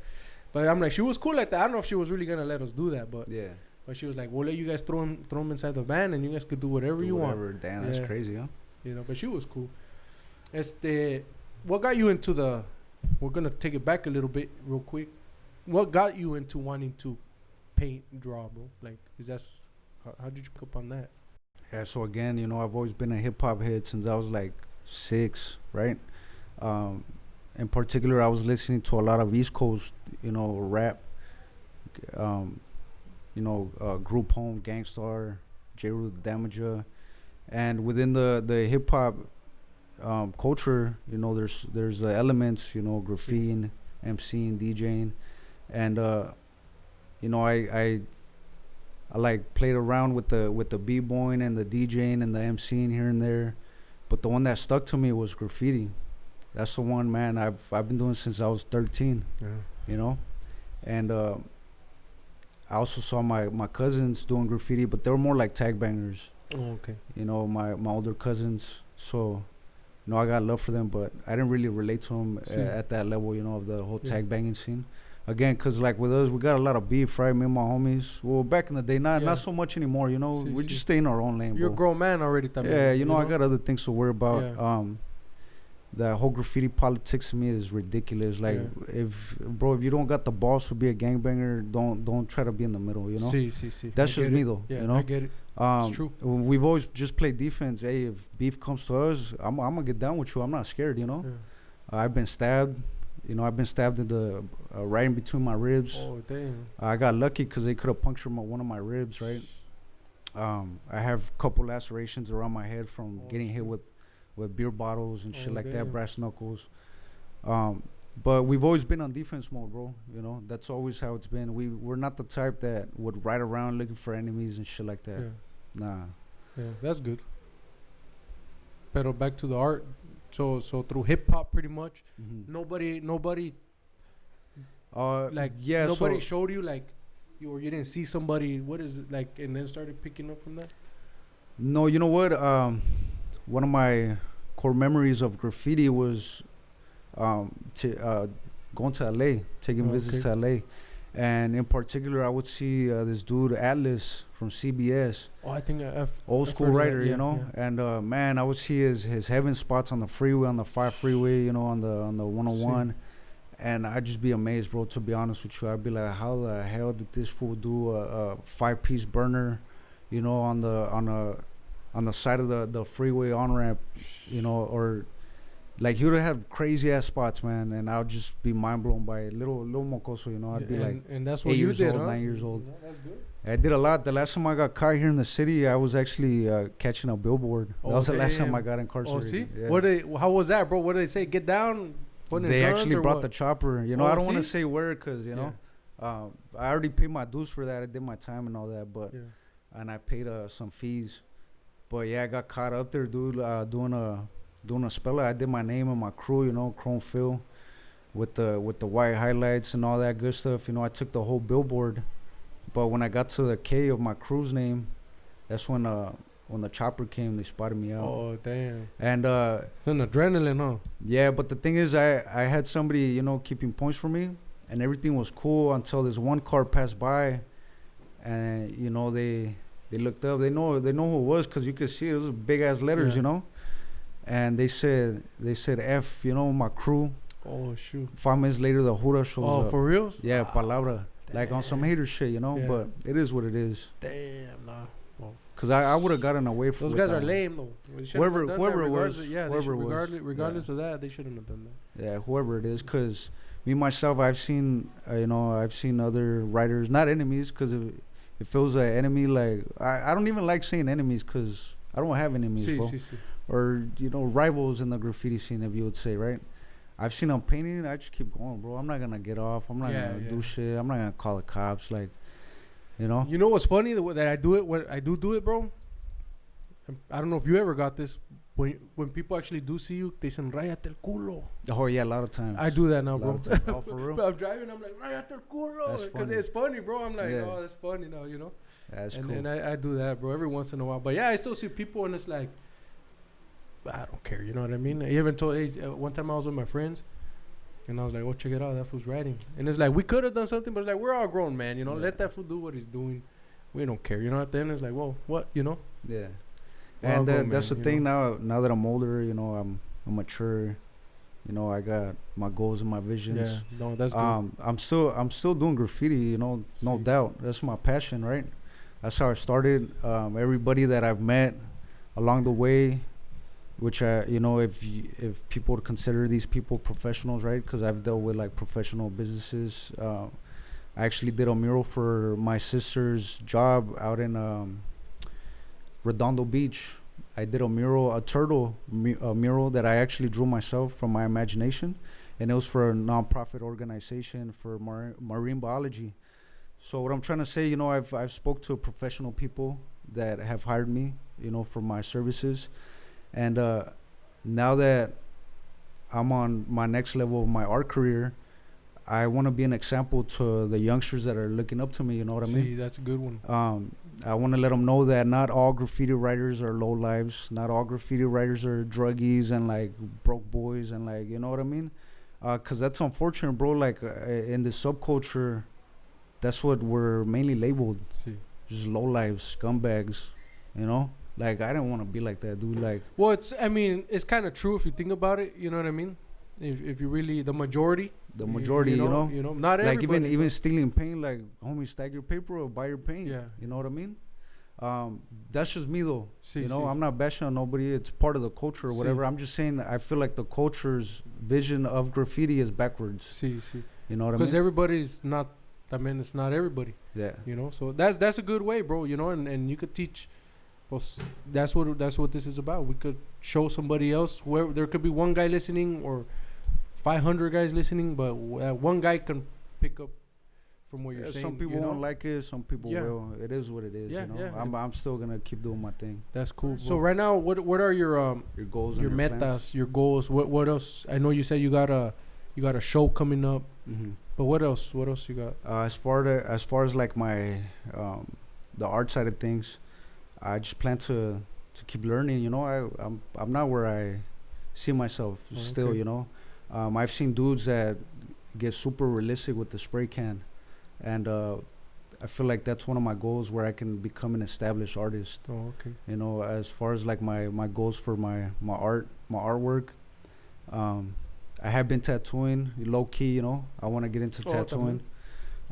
But I'm like, she was cool like that. I don't know if she was really going to let us do that. But Yeah. But she was like, we'll let you guys throw them inside the van and you guys could do whatever you want. Damn, that's crazy, huh? You know, but she was cool. What got you into we're going to take it back a little bit real quick. What got you into wanting to paint and draw, bro? Like, how did you pick up on that? Yeah, so again, you know, I've always been a hip-hop head since I was like 6, right? In particular, I was listening to a lot of East Coast, you know, rap. Group Home, Gangstar, J. Rule the Damager, and within the hip hop culture, you know, there's elements, you know, graffitiing, MCing, DJing, and you know, I like played around with the b-boying and the DJing and the MCing here and there, but the one that stuck to me was graffiti. That's the one, man. I've been doing since I was 13. Yeah. You know, and I also saw my cousins doing graffiti, but they were more like tag bangers. Oh, okay. You know, my older cousins. So, you know, I got love for them, but I didn't really relate to them at that level, you know, of the whole tag banging scene. Again, because like with us, we got a lot of beef, right? Me and my homies. Well, back in the day, not so much anymore, you know. We just stay in our own lane, You're bro. a grown man already, también. Yeah, you know, I got other things to worry about. Yeah. The whole graffiti politics to me is ridiculous. Like, if you don't got the balls to be a gangbanger, don't try to be in the middle, you know? That's just me, though, you know? I get it. It's true. We've always just played defense. Hey, if beef comes to us, I'm going to get down with you. I'm not scared, you know? Yeah. I've been stabbed. You know, I've been stabbed in the right in between my ribs. Oh, damn. I got lucky because they could have punctured one of my ribs, right? I have a couple lacerations around my head from getting hit with beer bottles and shit like that, brass knuckles. But we've always been on defense mode, bro. You know, that's always how it's been. We're not the type that would ride around looking for enemies and shit like that. Yeah. Nah. Yeah, that's good. Pero back to the art. So through hip hop, pretty much, nobody showed you like you didn't see somebody. What is it like? And then started picking up from that. No, you know what? One of my core memories of graffiti was going to LA, taking visits to LA. And in particular, I would see this dude, Atlas, from CBS. Oh, I think old school writer, you know? Yeah. And, man, I would see his heaven spots on the freeway, on the 5 freeway, you know, on the 101. And I'd just be amazed, bro, to be honest with you. I'd be like, how the hell did this fool do a 5-piece burner, you know, on the side of the freeway on-ramp, you know, or like he would have crazy ass spots, man, and I would just be mind blown by it. Little mocoso, you know. I'd be like, and that's what you did, 9 years old. Yeah, that's good. I did a lot. The last time I got caught here in the city, I was actually catching a billboard. That was the last time I got incarcerated. Oh, see? Yeah. How was that, bro? What did they say? Get down? They actually brought the chopper. You know, I don't want to say where because, you know, I already paid my dues for that. I did my time and all that, but and I paid some fees. But yeah, I got caught up there, dude, doing a speller. I did my name and my crew, you know, Chrome Phil, with the white highlights and all that good stuff. You know, I took the whole billboard. But when I got to the K of my crew's name, that's when the chopper came. They spotted me out. Oh, damn. And it's an adrenaline, huh? Yeah, but the thing is, I had somebody, you know, keeping points for me, and everything was cool until this one car passed by, and you know they looked up. They know who it was because you could see it was big ass letters, you know. And they said F, you know, my crew. Oh shoot. 5 minutes later, the Jura shows up. Oh, for reals? Yeah, palabra. Damn. Like on some hater shit, you know. Yeah. But it is what it is. Damn, nah. Well, cause I would have gotten away from those guys are lame though. Whoever it was, regardless of that, they shouldn't have done that. Yeah, whoever it is, cause me myself, I've seen other writers, not enemies, cause if it was an enemy, like I don't even like saying enemies, cause I don't have enemies, bro. Or, you know, rivals in the graffiti scene, if you would say, right? I've seen them painting, I just keep going, bro. I'm not gonna get off. I'm not gonna do shit. I'm not gonna call the cops, like, you know. You know what's funny that I do it when I do it, bro. I don't know if you ever got this, when people actually do see you, they say "Rayate el culo." Oh yeah, a lot of times. I do that now, bro. Oh, for real? But I'm driving, I'm like "Rayate el culo" because it's funny, bro. I'm like, oh, that's funny now, you know. That's and, cool. And I do that, bro, every once in a while. But yeah, I still see people, and it's like, I don't care, you know what I mean? I even told one time I was with my friends, and I was like, oh, check it out, that fool's riding. And it's like, we could have done something, but it's like, we're all grown, man, you know. Let that fool do what he's doing. We don't care, you know. At the end, it's like, whoa, what, you know? Yeah. We're And grown, that's man, the thing now. Now that I'm older, you know, I'm mature. You know, I got my goals and my visions. Yeah, no, that's good. I'm still doing graffiti. You know, no doubt. That's my passion, right? That's how I started. Everybody that I've met along the way, which you know, if people would consider these people professionals, right? Because I've dealt with like professional businesses. I actually did a mural for my sister's job out in Redondo Beach. I did a mural, a turtle mural that I actually drew myself from my imagination, and it was for a nonprofit organization for marine biology. So what I'm trying to say, you know, I've spoke to professional people that have hired me, you know, for my services, and now that I'm on my next level of my art career, I want to be an example to the youngsters that are looking up to me. You know what I mean? That's a good one. I want to let them know that not all graffiti writers are low lives. Not all graffiti writers are druggies and like broke boys and like, you know what I mean? 'Cause that's unfortunate, bro. Like in the subculture, that's what we're mainly labeled. Just low lives, scumbags, you know? Like I didn't want to be like that, dude. Like, well, I mean, it's kind of true if you think about it. You know what I mean? If you really, the majority, you know, not like everybody. even stealing paint, like homie, stack your paper or buy your paint. Yeah, you know what I mean. That's just me though. You know, see. I'm not bashing on nobody. It's part of the culture or whatever. I'm just saying I feel like the culture's vision of graffiti is backwards. You know what I mean? Because everybody's not. I mean, it's not everybody. Yeah. You know, so that's a good way, bro. You know, and you could teach. Well, that's what this is about. We could show somebody else where there could be one guy listening or 500 guys listening, but one guy can pick up from what you're saying. Some people won't like it, some people will. It is what it is. Yeah, you know, yeah. I'm still gonna keep doing my thing. That's cool. So right now, what are your goals, your and metas, plans? your goals? What else? I know you said you got a show coming up, but what else? What else you got? As far as like my the art side of things, I just plan to keep learning. You know, I'm not where I see myself still. Okay. You know, I've seen dudes that get super realistic with the spray can, and I feel like that's one of my goals where I can become an established artist. Oh, okay. You know, as far as like my goals for my artwork, I have been tattooing low key. You know, I want to get into tattooing.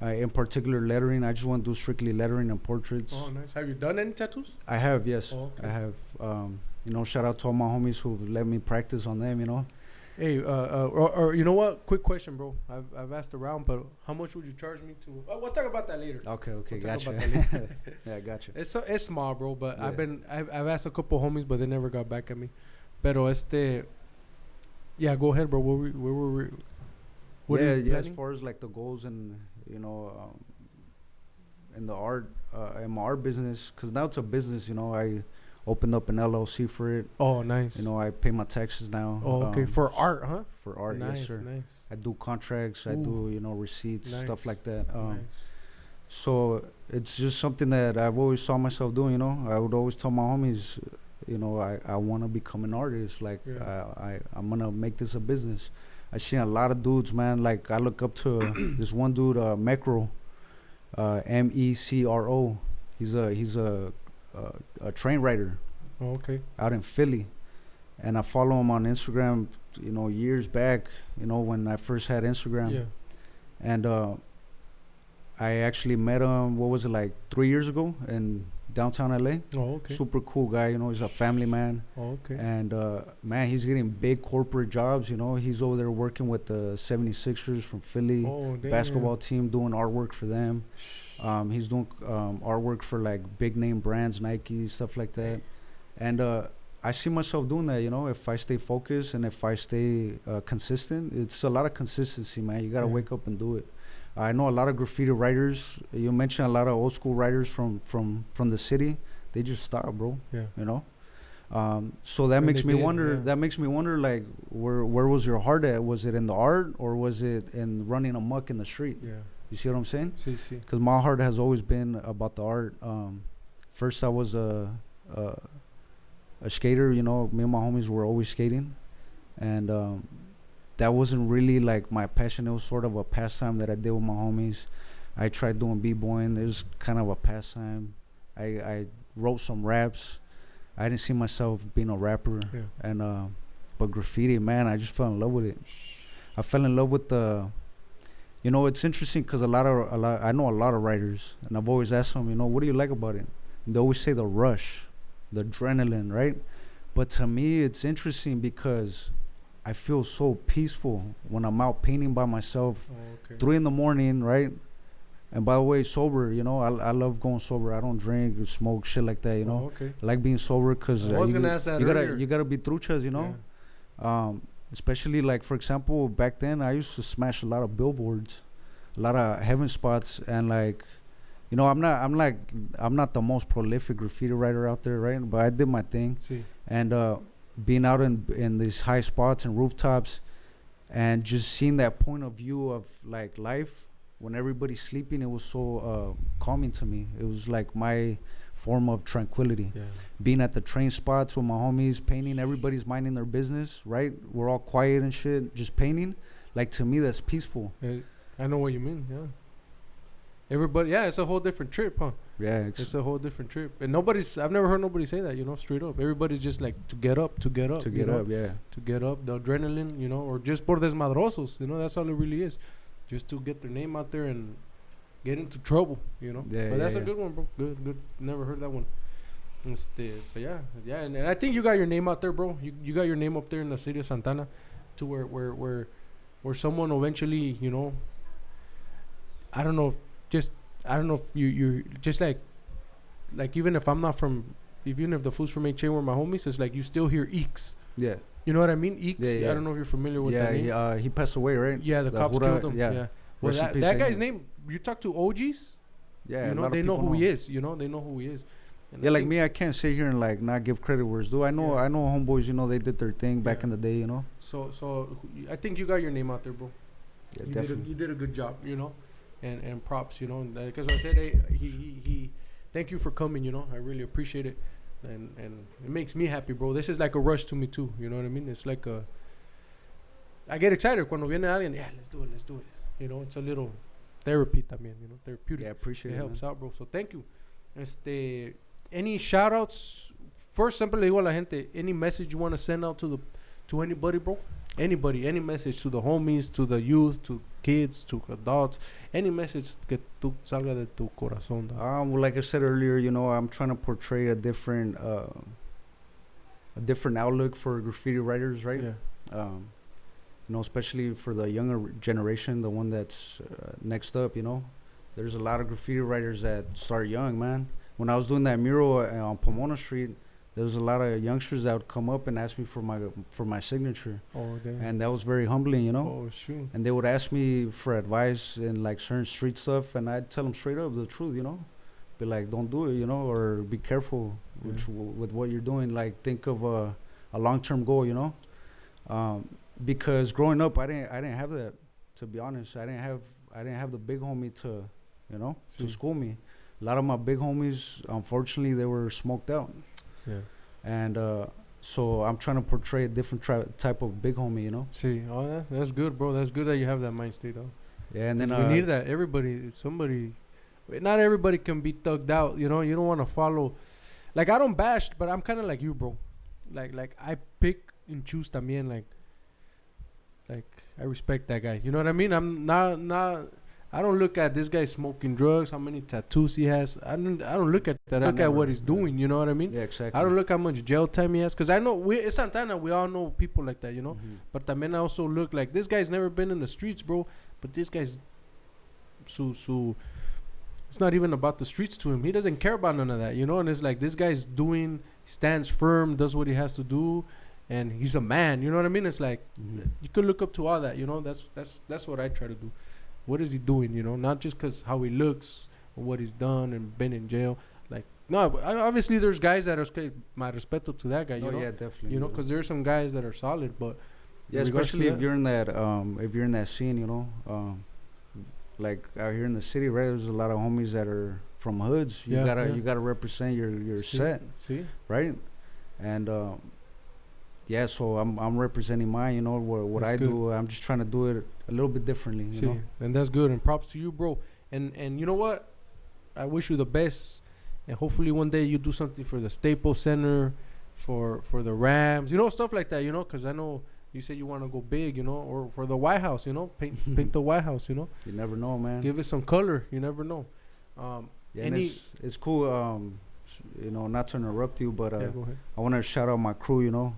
In particular, lettering. I just want to do strictly lettering and portraits. Oh, nice. Have you done any tattoos? I have, yes. Oh, okay. I have. You know, shout out to all my homies who let me practice on them. You know. Hey, or you know what? Quick question, bro. I've asked around, but how much would you charge me to? We'll talk about that later. Okay, we'll gotcha. Yeah, gotcha. It's small, bro. But yeah. I've asked a couple homies, but they never got back at me. Pero yeah, go ahead, bro. Where were we? Yeah. As far as like the goals and you know, in the art, in my art business, because now it's a business. You know, I opened up an LLC for it. Oh, nice. You know, I pay my taxes now. Oh, okay. For art, huh? For art, nice, yes, sir. Nice. I do contracts. I do, you know, receipts, stuff like that. Nice. So it's just something that I've always saw myself doing. You know, I would always tell my homies, you know, I want to become an artist. Like, I'm gonna make this a business. I seen a lot of dudes, man. Like, I look up to this one dude, Mecro, Mecro. He's a train rider. Oh, okay. Out in Philly, and I follow him on Instagram. You know, years back. You know, when I first had Instagram. Yeah. And I actually met him. What was it, like 3 years ago in downtown LA? Oh, okay. Super cool guy. You know, he's a family man. Oh, okay. And man, he's getting big corporate jobs. You know, he's over there working with the 76ers from Philly basketball team, doing artwork for them. He's doing artwork for like big name brands, Nike, stuff like that. And I see myself doing that, you know, if I stay focused and if I stay consistent. It's a lot of consistency, man. You got to wake up and do it. I know a lot of graffiti writers. You mentioned a lot of old school writers from the city. They just stop, bro. Yeah. You know? So that When makes they me did, wonder. yeah. That makes me wonder, like, where was your heart at? Was it in the art, or was it in running amok in the street? Yeah. You see what I'm saying? See. Because my heart has always been about the art. First, I was a a skater. You know, me and my homies were always skating, and that wasn't really like my passion. It was sort of a pastime that I did with my homies. I tried doing b-boying. It was kind of a pastime. I wrote some raps. I didn't see myself being a rapper, Yeah. and but graffiti, man, I just fell in love with it. I fell in love with the. You know, it's interesting because I know a lot of writers, and I've always asked them, you know, what do you like about it? And they always say the rush, the adrenaline, right? But to me, it's interesting because I feel so peaceful when I'm out painting by myself, Oh, okay. 3 in the morning, right? And by the way, sober, you know, I love going sober. I don't drink or smoke shit like that, you know. Oh, okay. I like being sober because I was gonna ask that earlier. you gotta be truchas, you know. Especially like, for example, back then I used to smash a lot of billboards, a lot of heaven spots, and like, you know, I'm not the most prolific graffiti writer out there, right? But I did my thing, See. and being out in these high spots and rooftops, and just seeing that point of view of like life when everybody's sleeping, it was so calming to me. It was like my form of tranquility. Yeah. Being at the train spots with my homies, painting, everybody's minding their business, right? We're all quiet and shit, just painting. Like, to me, that's peaceful. I know what you mean. Yeah. Everybody. Yeah, it's a whole different trip, huh? Yeah, It's a whole different trip, and I've never heard nobody say that. You know, straight up. Everybody's just like to get up. to you get know? up, yeah. To get up, the adrenaline, you know, or just por desmadrosos, you know, that's all it really is. Just to get their name out there and get into trouble, you know. Yeah, But that's yeah, a good one, bro. Good. Never heard that one. But yeah, and I think you got your name out there, bro. You got your name up there in the city of Santana, to where someone eventually, you know. I don't know if you're just like even if I'm not from, even if the fools from HA were my homies, it's like you still hear eeks. Yeah. You know what I mean? Eeks. Yeah. I don't know if you're familiar with Yeah, that name. he passed away, right? Yeah, the cops Hura, killed him. yeah. Yeah. Well, Rest in peace that to guy's him. name, you talk to OGs, Yeah, you a know, lot of they know people who he is. You know, they know who he is. And Yeah, I like think- me, I can't sit here and like not give credit where it's due. I know homeboys, you know, they did their thing back Yeah. in the day, you know. So I think you got your name out there, bro. Yeah, you definitely. you did a good job, you know, and props, you know, because I said, hey, he thank you for coming, you know, I really appreciate it, and it makes me happy, bro. This is like a rush to me too, you know what I mean? It's like I get excited cuando viene alguien. Yeah, let's do it. You know, it's a little therapy también, you know, therapeutic. Yeah, appreciate It it. helps Man. out, bro. So thank you. Any shout outs? First, siempre le digo a la gente, any message you want to send out to anybody, bro? Anybody, any message to the homies, to the youth, to kids, to adults, any message que tú salga de tu corazón. Well, like I said earlier, you know, I'm trying to portray a different outlook for graffiti writers, right? Yeah. You know, especially for the younger generation, the one that's next up, you know. There's a lot of graffiti writers that start young, man. When I was doing that mural on Pomona Street, there was a lot of youngsters that would come up and ask me for my signature. Oh, damn. And that was very humbling, you know. Oh, shoot. And they would ask me for advice in like certain street stuff, and I'd tell them straight up the truth, you know. Be like, don't do it, you know, or be careful with what you're doing. Like, think of a long-term goal, you know. Because growing up, I didn't have that. To be honest, I didn't have the big homie to, you know, to school me. A lot of my big homies, unfortunately, they were smoked out. Yeah. And so I'm trying to portray a different type of big homie, you know. See, that's good, bro. That's good that you have that mind state, though. Yeah, and then we need that. Somebody, not everybody can be thugged out. You know, you don't want to follow. Like, I don't bash, but I'm kind of like you, bro. Like I pick and choose también. Like I respect that guy. You know what I mean? I'm not. I don't look at this guy smoking drugs, how many tattoos he has. I don't look at that. I look at what he's doing. You know what I mean? Yeah, exactly. I don't look how much jail time he has, because I know in Santana we all know people like that, you know. Mhm. But también I also look like this guy's never been in the streets, bro. But this guy's so it's not even about the streets to him. He doesn't care about none of that, you know. And it's like this guy's stands firm, does what he has to do, and he's a man. You know what I mean? It's like you could look up to all that, you know. That's what I try to do. What is he doing, you know? Not just because how he looks or what he's done and been in jail. Like, No, but obviously there's guys that are my respeto to that guy. You Oh know, yeah, definitely. you know, because there's some guys that are solid, but yeah, in regards especially to if you're in that scene, you know, like out here in the city, right? There's a lot of homies that are from hoods. You gotta represent your set, See, right? And yeah, so I'm representing mine. You know, what That's I good. do, I'm just trying to do it a little bit differently. You know, and that's good. And props to you, bro. And you know what? I wish you the best. And hopefully one day you do something for the Staples Center, for the Rams, you know, stuff like that. You know, because I know you said you want to go big, you know, or for the White House, you know, paint the White House, you know. You never know, man. Give it some color. You never know. Yeah, and it's cool. You know, not to interrupt you, but go ahead. I want to shout out my crew. You know,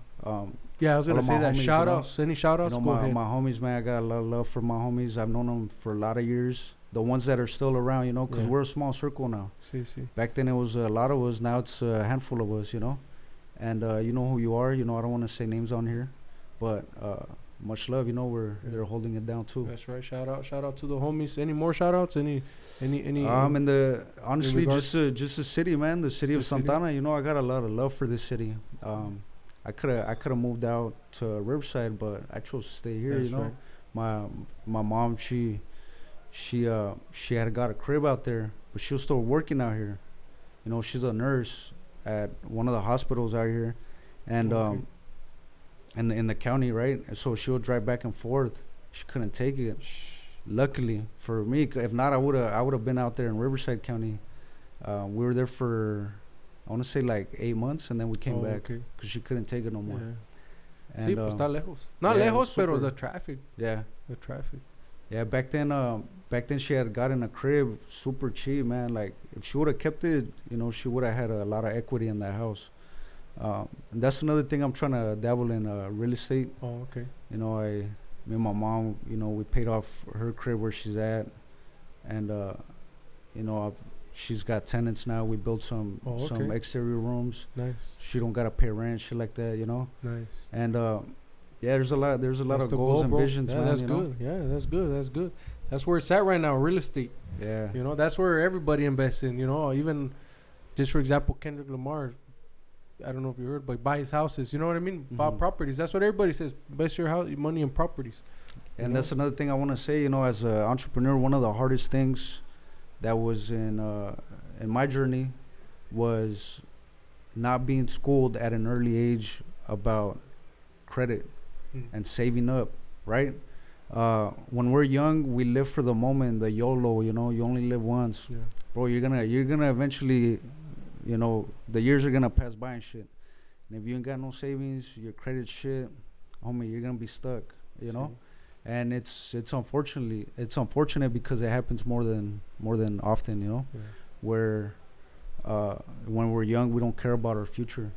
Yeah, I was gonna say that. homies, Shout you know, outs. Any shout outs? Go my ahead. homies, man. I got a lot of love for my homies. I've known them for a lot of years. The ones that are still around, you know, because Yeah. we're a small circle now. See. Back then it was a lot of us. Now it's a handful of us, you know. And you know who you are. You know, I don't want to say names on here, but much love. You know, they're holding it down too. That's right. Shout out to the homies. Any more shout outs? Any? And honestly, regards- just the city, man. The city The of city? Santana. You know, I got a lot of love for this city. I could have moved out to Riverside, but I chose to stay here. That's you know, right. my mom, she had got a crib out there, but she was still working out here. You know, she's a nurse at one of the hospitals out here, and Okay. in the county, right? And so she would drive back and forth. She couldn't take it. Luckily for me, if not, I would have been out there in Riverside County. We were there for, I want to say like 8 months, and then we came back Okay. because she couldn't take it no more. Yeah. And Sí, pues está lejos. Not yeah, lejos, pero super. the traffic. yeah, The traffic. yeah. Back then she had gotten a crib super cheap, man. Like if she would have kept it, you know, she would have had a lot of equity in that house. And that's another thing I'm trying to dabble in real estate. Oh, okay. You know, me and my mom, you know, we paid off her crib where she's at, and you know, she's got tenants now. We built some okay. exterior rooms. Nice. She don't gotta pay rent, shit like that, you know. Nice. And yeah, there's a lot That's of the goals goal, and bro. visions, Yeah, man. that's you good. know? Yeah, that's good. That's where it's at right now, real estate. Yeah. You know, that's where everybody invests in. You know, even just for example, Kendrick Lamar. I don't know if you heard, but buys houses. You know what I mean? Buy Mhm. properties. That's what everybody says. Invest your money in properties. And know? that's another thing I want to say. You know, as an entrepreneur, one of the hardest things that was in my journey was not being schooled at an early age about credit and saving up. Right? When we're young, we live for the moment, the YOLO. You know, you only live once, Yeah. bro. You're gonna eventually, you know, the years are gonna pass by and shit. And if you ain't got no savings, your credit shit, homie, you're gonna be stuck. You know. And it's unfortunate because it happens more than often, you know, Yeah. where when we're young we don't care about our future.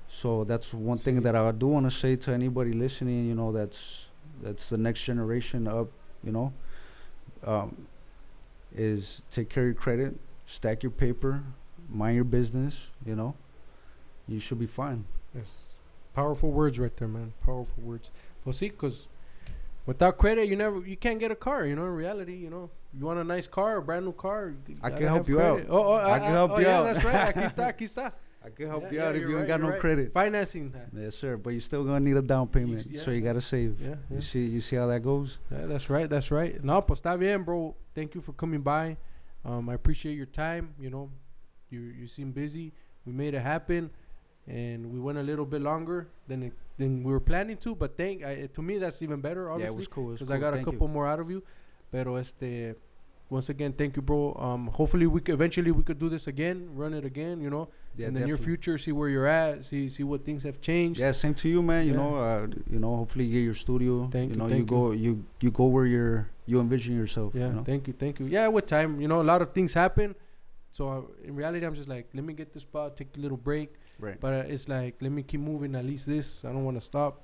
So that's one thing that I do want to say to anybody listening, you know, that's the next generation up, you know, is take care of your credit, stack your paper, mind your business, you know, you should be fine. Yes. Powerful words right there, man. Powerful words. Well, see, because without credit, you can't get a car. You know, in reality, you know, you want a nice car, a brand new car. I can help you out. I can help you out. That's right. Aquí está. I can help Yeah, you yeah, out if you're you ain't right, got you're no right. credit. Financing. Yes, sir. But you still gonna need a down payment, so you gotta save. Yeah. You see how that goes. Yeah, that's right. No, pues está bien, bro. Thank you for coming by. I appreciate your time. You know, you seem busy. We made it happen, and we went a little bit longer than we were planning to. But to me, that's even better, obviously. Yeah, it was cool. Because I got a couple more out of you. Pero once again, thank you, bro. Hopefully we could do this again, run it again, you know, Yeah, in the near future, see where you're at, see what things have changed. Yeah, same to you, man. You Yeah. know, hopefully you get your studio. Thank you you, know, thank you go where you envision yourself. Yeah, You know? thank you. Yeah, with time, you know, a lot of things happen. So in reality, I'm just like, let me get this spot, take a little break. Right. But it's like, let me keep moving at least this. I don't want to stop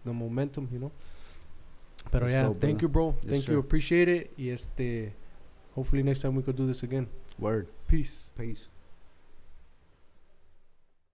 the momentum, you know. But That's yeah, dope, thank brother. you, bro. Yes, Thank you, sir. appreciate it. Hopefully next time we could do this again. Word. Peace. Peace.